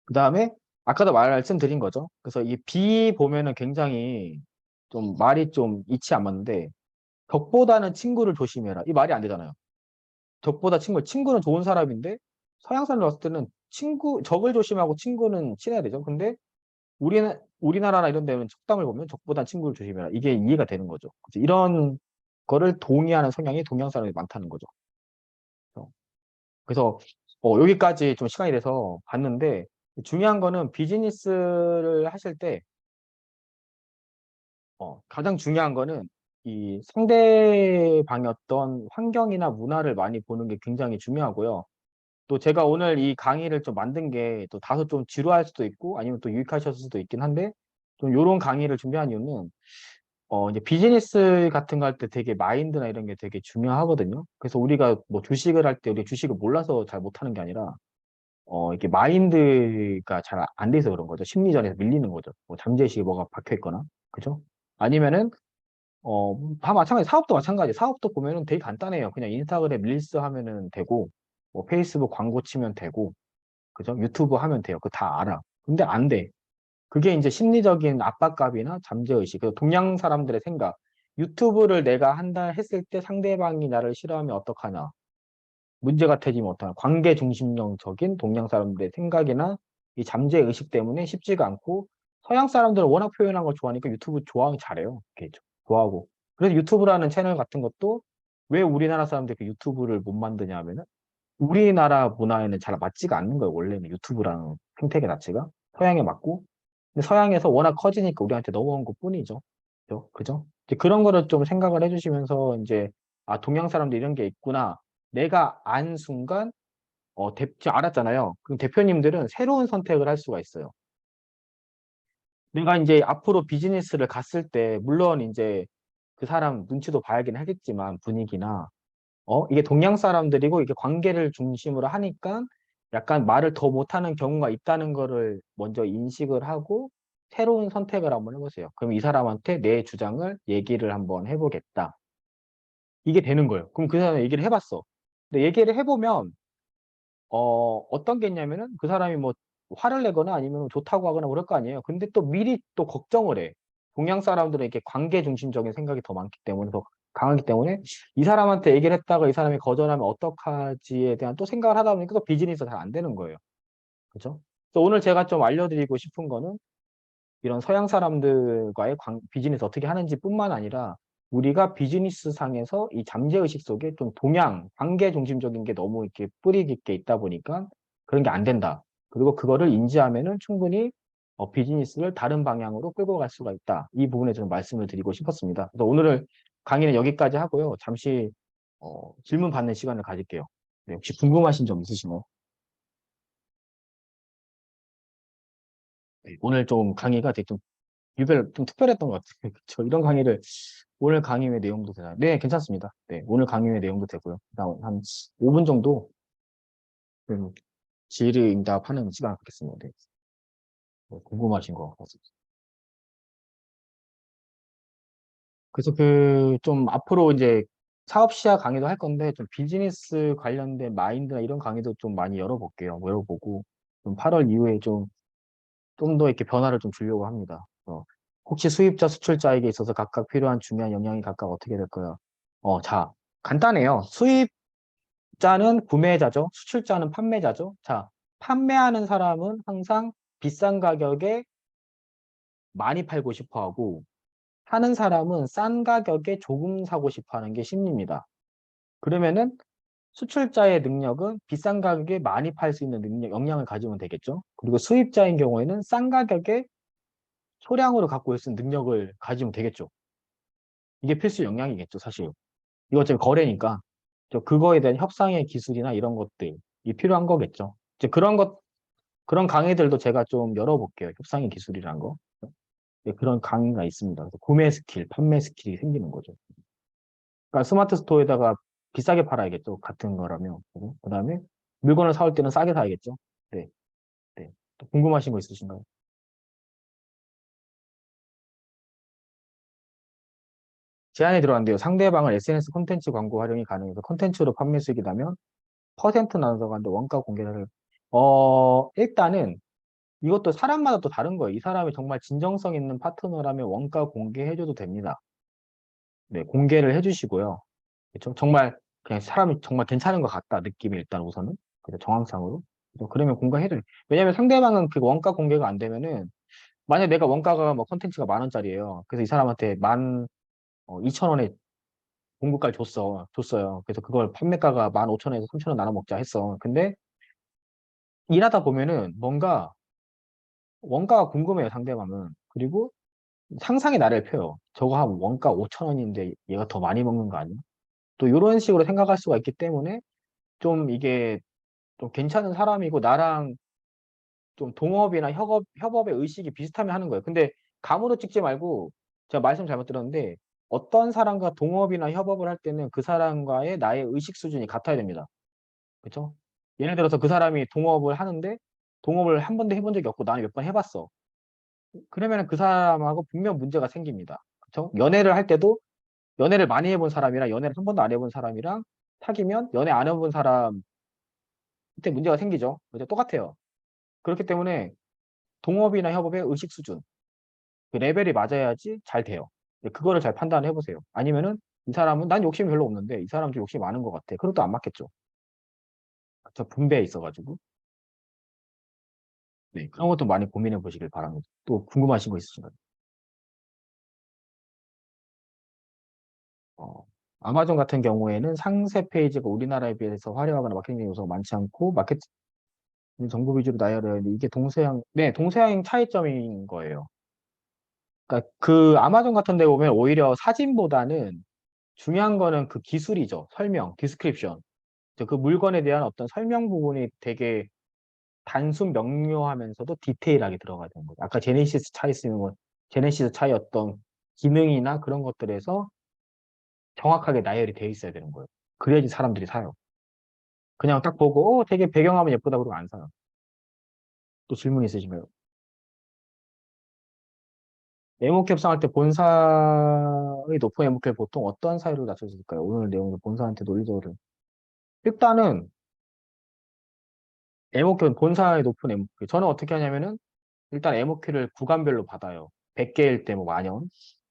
그다음에 아까도 말씀드린 거죠. 그래서 이 B 보면은 굉장히 좀 말이 좀 이치 안 맞는데 적보다는 친구를 조심해라. 이 말이 안 되잖아요. 적보다 친구는 좋은 사람인데 서양 사람 봤을 때는 적을 조심하고 친구는 친해야 되죠. 근데 우리나라나 이런 데는 속담을 보면 적보다 친구를 조심해라. 이게 이해가 되는 거죠. 그래서 이런 거를 동의하는 성향이 동양 사람이 많다는 거죠. 그래서 여기까지 좀 시간이 돼서 봤는데 중요한 거는 비즈니스를 하실 때 가장 중요한 거는 이 상대방의 어떤 환경이나 문화를 많이 보는 게 굉장히 중요하고요. 또 제가 오늘 이 강의를 좀 만든 게 또 다소 좀 지루할 수도 있고 아니면 또 유익하셨을 수도 있긴 한데 좀 요런 강의를 준비한 이유는 이제 비즈니스 같은 거 할 때 되게 마인드나 이런 게 되게 중요하거든요. 그래서 우리가 뭐 주식을 할 때 우리 주식을 몰라서 잘 못하는 게 아니라 이게 마인드가 잘 안 돼서 그런 거죠. 심리전에서 밀리는 거죠. 뭐 잠재의식에 뭐가 박혀 있거나, 그죠? 아니면은 다 마찬가지. 사업도 마찬가지. 사업도 보면은 되게 간단해요. 그냥 인스타그램 릴스 하면은 되고, 뭐 페이스북 광고 치면 되고, 그죠? 유튜브 하면 돼요. 그거 다 알아. 근데 안 돼. 그게 이제 심리적인 압박감이나 잠재의식, 그 동양 사람들의 생각. 유튜브를 내가 한다 했을 때 상대방이 나를 싫어하면 어떡하냐. 문제가 되지 못하는 관계 중심적인 동양 사람들의 생각이나 이 잠재의식 때문에 쉽지가 않고 서양 사람들은 워낙 표현한 걸 좋아하니까 유튜브 좋아하기 잘해요. 이렇게 좋아하고. 그래서 유튜브라는 채널 같은 것도 왜 우리나라 사람들이 그 유튜브를 못 만드냐 하면은 우리나라 문화에는 잘 맞지가 않는 거예요. 원래는 유튜브라는 생태계 자체가 서양에 맞고 근데 서양에서 워낙 커지니까 우리한테 넘어온 것 뿐이죠. 그죠? 그죠? 이제 그런 거를 좀 생각을 해주시면서 이제 아 동양 사람들 이런 게 있구나. 내가 안 순간 지금 알았잖아요. 그럼 대표님들은 새로운 선택을 할 수가 있어요. 내가 이제 앞으로 비즈니스를 갔을 때 물론 이제 그 사람 눈치도 봐야긴 하겠지만 분위기나 이게 동양 사람들이고 이게 관계를 중심으로 하니까 약간 말을 더 못하는 경우가 있다는 거를 먼저 인식을 하고 새로운 선택을 한번 해보세요. 그럼 이 사람한테 내 주장을 얘기를 한번 해보겠다. 이게 되는 거예요. 그럼 그 사람이 얘기를 해봤어. 근데 얘기를 해보면 어떤 게 있냐면은 그 사람이 뭐 화를 내거나 아니면 좋다고 하거나 그럴 거 아니에요. 근데 또 미리 또 걱정을 해. 동양 사람들은 이렇게 관계 중심적인 생각이 더 많기 때문에 더 강하기 때문에 이 사람한테 얘기를 했다가 이 사람이 거절하면 어떡하지에 대한 또 생각을 하다 보니까 또 비즈니스가 잘 안 되는 거예요. 그죠? 그래서 오늘 제가 좀 알려드리고 싶은 거는 이런 서양 사람들과의 비즈니스 어떻게 하는지 뿐만 아니라 우리가 비즈니스 상에서 이 잠재의식 속에 좀 동양, 관계 중심적인 게 너무 이렇게 뿌리 깊게 있다 보니까 그런 게 안 된다. 그리고 그거를 인지하면은 충분히 비즈니스를 다른 방향으로 끌고 갈 수가 있다. 이 부분에 좀 말씀을 드리고 싶었습니다. 그래서 오늘 강의는 여기까지 하고요. 잠시 질문 받는 시간을 가질게요. 네, 혹시 궁금하신 점 있으신가요? 네, 오늘 좀 강의가 되게 좀 좀 특별했던 것 같아요. 그쵸? 이런 강의를 오늘 강의 외 내용도 되나요? 네, 괜찮습니다. 네, 오늘 강의 외 내용도 되고요. 그다음 한 5분 정도 좀 질의응답하는 시간 갖겠습니다. 네, 궁금하신 거 같습니다. 그래서 그 좀 앞으로 이제 사업 시작 강의도 할 건데 좀 비즈니스 관련된 마인드나 이런 강의도 좀 많이 열어볼게요. 뭐 열어보고 좀 8월 이후에 좀 더 이렇게 변화를 좀 주려고 합니다. 혹시 수입자, 수출자에게 있어서 각각 필요한 중요한 영향이 각각 어떻게 될까요? 자, 간단해요. 수입자는 구매자죠. 수출자는 판매자죠. 자, 판매하는 사람은 항상 비싼 가격에 많이 팔고 싶어 하고, 사는 사람은 싼 가격에 조금 사고 싶어 하는 게 심리입니다. 그러면은 수출자의 능력은 비싼 가격에 많이 팔 수 있는 능력, 역량을 가지면 되겠죠. 그리고 수입자인 경우에는 싼 가격에 소량으로 갖고 있을 능력을 가지면 되겠죠. 이게 필수 역량이겠죠, 사실. 이거 어차피 거래니까. 그거에 대한 협상의 기술이나 이런 것들이 필요한 거겠죠. 이제 그런 강의들도 제가 좀 열어볼게요. 협상의 기술이라는 거. 네, 그런 강의가 있습니다. 그래서 구매 스킬, 판매 스킬이 생기는 거죠. 그러니까 스마트 스토어에다가 비싸게 팔아야겠죠. 같은 거라면. 그 다음에 물건을 사올 때는 싸게 사야겠죠. 네, 네. 또 궁금하신 거 있으신가요? 제안이 들어왔는데요. 상대방을 SNS 콘텐츠 광고 활용이 가능해서 콘텐츠로 판매 수익이 나면 퍼센트 나눠서 가는데 원가 공개를 일단은 이것도 사람마다 또 다른 거예요. 이 사람이 정말 진정성 있는 파트너라면 원가 공개해줘도 됩니다. 네, 공개를 해주시고요. 그렇죠? 정말 그냥 사람이 정말 괜찮은 것 같다 느낌이 일단 우선은 그죠? 정황상으로 그러면 공개해줘요. 왜냐면 상대방은 그 원가 공개가 안 되면은 만약 내가 원가가 뭐 컨텐츠가 10,000원짜리예요. 그래서 이 사람한테 12,000원에 공급가를 줬어요. 그래서 그걸 판매가가 15,000원에서 3,000원 나눠 먹자 했어. 근데 일하다 보면은 뭔가 원가가 궁금해요, 상대방은. 그리고 상상의 나래를 펴요. 저거 한 원가 5,000원인데 얘가 더 많이 먹는 거 아니야? 또 이런 식으로 생각할 수가 있기 때문에 좀 이게 좀 괜찮은 사람이고 나랑 좀 동업이나 협업의 의식이 비슷하면 하는 거예요. 근데 감으로 찍지 말고 제가 말씀 잘못 들었는데 어떤 사람과 동업이나 협업을 할 때는 그 사람과의 나의 의식 수준이 같아야 됩니다. 그렇죠? 예를 들어서 그 사람이 동업을 하는데 동업을 한 번도 해본 적이 없고 나는 몇 번 해봤어. 그러면 그 사람하고 분명 문제가 생깁니다. 그렇죠? 연애를 할 때도 연애를 많이 해본 사람이랑 연애를 한 번도 안 해본 사람이랑 사귀면 연애 안 해본 사람 그때 문제가 생기죠. 그죠? 똑같아요. 그렇기 때문에 동업이나 협업의 의식 수준, 그 레벨이 맞아야지 잘 돼요. 그거를 잘 판단해 보세요. 아니면은 이 사람은 난 욕심이 별로 없는데 이 사람 좀 욕심이 많은 것 같아. 그것도 안 맞겠죠. 저 분배에 있어가지고. 네, 그런 것도 많이 고민해 보시길 바랍니다. 또 궁금하신 거 있으신가요? 어, 아마존 같은 경우에는 상세 페이지가 우리나라에 비해서 화려하거나 마케팅 요소가 많지 않고 마케팅 정보 위주로 나열해야 하는데 이게 동서양, 네, 동서양 차이점인 거예요. 그러니까 그 아마존 같은 데 보면 오히려 사진보다는 중요한 거는 그 기술이죠. 설명, 디스크립션. 그 물건에 대한 어떤 설명 부분이 되게 단순 명료하면서도 디테일하게 들어가야 되는 거죠. 아까 제네시스 차이 쓰는 건 제네시스 차이 어떤 기능이나 그런 것들에서 정확하게 나열이 되어 있어야 되는 거예요. 그래야지 사람들이 사요. 그냥 딱 보고 되게 배경화면 예쁘다 그러고 안 사요. 또 질문 있으신가요? 에모캡 합성할 때 본사의 높은 에모캡 보통 어떤 사유로 낮춰질까요? 오늘 내용을 본사한테 논리적으로. 일단은 에모캡은 본사의 높은 에모캡. 저는 어떻게 하냐면은 일단 에모큐를 구간별로 받아요. 100개일 때 뭐 10,000원,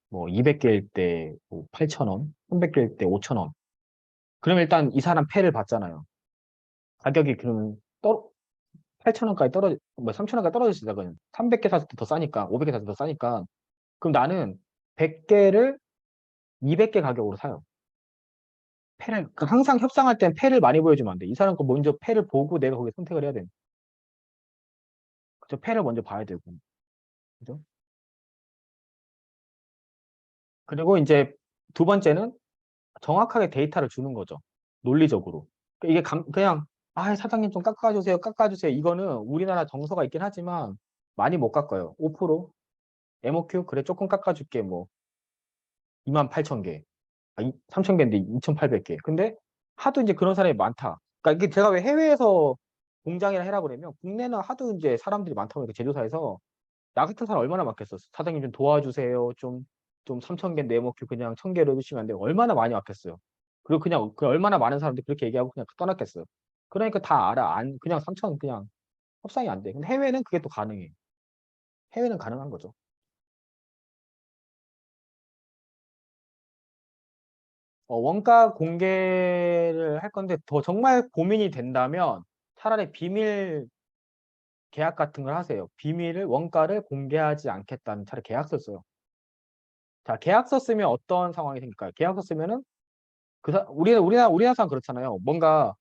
뭐 200개일 때뭐 8,000원, 300개일 때 5,000원. 그럼 일단 이 사람 패를 받잖아요. 가격이 그러면 8,000원까지 뭐 3,000원까지 떨어질 수 있다고요. 300개 샀을 때 더 싸니까, 500개 샀을 때 더 싸니까. 그럼 나는 100개를 200개 가격으로 사요. 그러니까 항상 협상할 땐 패를 많이 보여주면 안 돼. 이 사람 거 먼저 패를 보고 내가 거기에 선택을 해야 돼. 그죠? 패를 먼저 봐야 되고. 그죠? 그리고 이제 두 번째는 정확하게 데이터를 주는 거죠. 논리적으로. 그러니까 이게 그냥, 아, 사장님 좀 깎아주세요, 깎아주세요. 이거는 우리나라 정서가 있긴 하지만 많이 못 깎아요. 5%? MOQ? 그래, 조금 깎아줄게. 뭐, 28,000개. 3,000개인데 2,800개. 근데 하도 이제 그런 사람이 많다. 그러니까 이게 제가 왜 해외에서 공장이나 해라 그러면 국내는 하도 이제 사람들이 많다 보니까 제조사에서 나 같은 사람 얼마나 많겠어. 사장님 좀 도와주세요. 좀 3,000개 네모큐 그냥 1,000개로 해주시면 안 돼요. 얼마나 많이 왔겠어요. 그리고 그냥 그 얼마나 많은 사람들이 그렇게 얘기하고 그냥 떠났겠어요. 그러니까 다 알아. 그냥 3,000 그냥 협상이 안 돼. 근데 해외는 그게 또 가능해. 해외는 가능한 거죠. 원가 공개를 할 건데 더 정말 고민이 된다면 차라리 비밀 계약 같은 걸 하세요. 원가를 공개하지 않겠다는 차라리 계약서 써요. 자, 계약서 쓰면 어떤 상황이 생길까요? 계약서 쓰면은 우리나라 사람 그렇잖아요. 뭔가,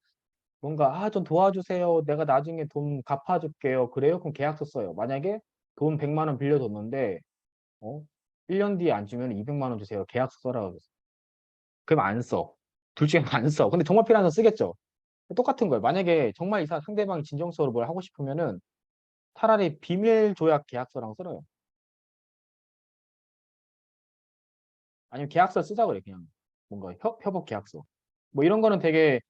아, 좀 도와주세요. 내가 나중에 돈 갚아줄게요. 그래요? 그럼 계약서 써요. 만약에 돈 100만 원 빌려줬는데, 어? 1년 뒤에 안 주면 200만 원 주세요. 계약서 써라. 그랬어. 그럼 안 써. 둘 중에 안 써. 근데 정말 필요한 건 쓰겠죠. 똑같은 거예요. 만약에 정말 상대방이 진정성으로 뭘 하고 싶으면은 차라리 비밀 조약 계약서랑 써요. 아니면 계약서 쓰자 그래, 그냥. 뭔가 협업 계약서. 뭐 이런 거는 되게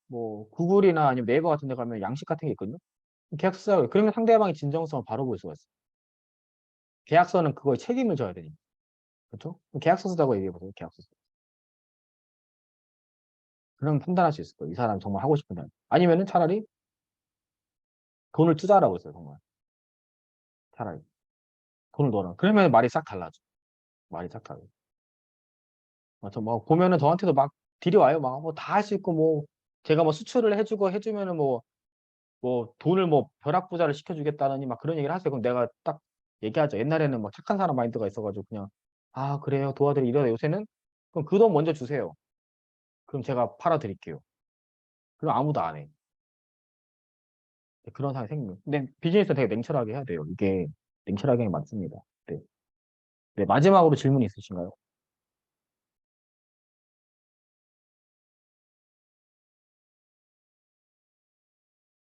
뭐 구글이나 아니면 네이버 같은 데 가면 양식 같은 게 있거든요. 계약서 쓰자 그래. 그러면 상대방의 진정성을 바로 볼 수가 있어. 계약서는 그거에 책임을 져야 되니까. 그렇죠? 계약서 쓰자고 얘기해보세요. 계약서 쓰. 그럼 판단할 수 있을 거예요. 이 사람 정말 하고 싶은데. 아니면은 차라리 돈을 투자하라고 했어요. 정말. 차라리. 돈을 넣어라. 그러면 말이 싹 달라져. 말이 싹 달라져. 맞죠? 뭐 보면은 저한테도 막 딜이 와요. 막 뭐 다 할 수 있고 뭐 제가 뭐 수출을 해주고 해주면은 뭐 돈을 뭐 벼락부자를 시켜주겠다느니 막 그런 얘기를 하세요. 그럼 내가 딱 얘기하죠. 옛날에는 막 착한 사람 마인드가 있어가지고 그냥 아 그래요 도와드려 이러다 요새는 그럼 그 돈 먼저 주세요. 그럼 제가 팔아드릴게요. 그럼 아무도 안 해. 그런 상황이 생깁니다. 근데 비즈니스 되게 냉철하게 해야 돼요. 이게 냉철하게 하는 게 맞습니다. 네. 네, 마지막으로 질문 있으신가요?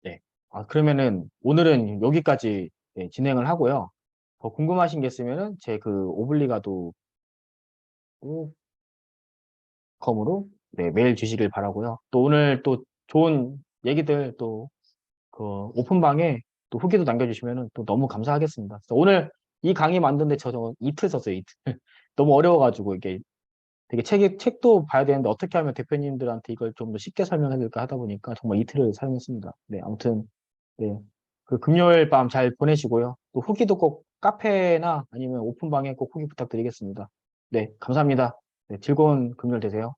네. 아, 그러면은 오늘은 여기까지 네, 진행을 하고요. 더 궁금하신 게 있으면은 제 그 오블리가도 컴으로 네, 메일 주시길 바라고요. 또 오늘 또 좋은 얘기들 또 그 오픈방에 또 후기도 남겨주시면은 또 너무 감사하겠습니다. 그래서 오늘 이 강의 만드는데 저 이틀 썼어요, 이틀. 너무 어려워가지고 이게 되게 책도 봐야 되는데 어떻게 하면 대표님들한테 이걸 좀 더 쉽게 설명해 드릴까 하다 보니까 정말 이틀을 사용했습니다. 네, 아무튼 네. 그 금요일 밤 잘 보내시고요. 또 후기도 꼭 카페나 아니면 오픈방에 꼭 후기 부탁드리겠습니다. 네, 감사합니다. 네, 즐거운 금요일 되세요.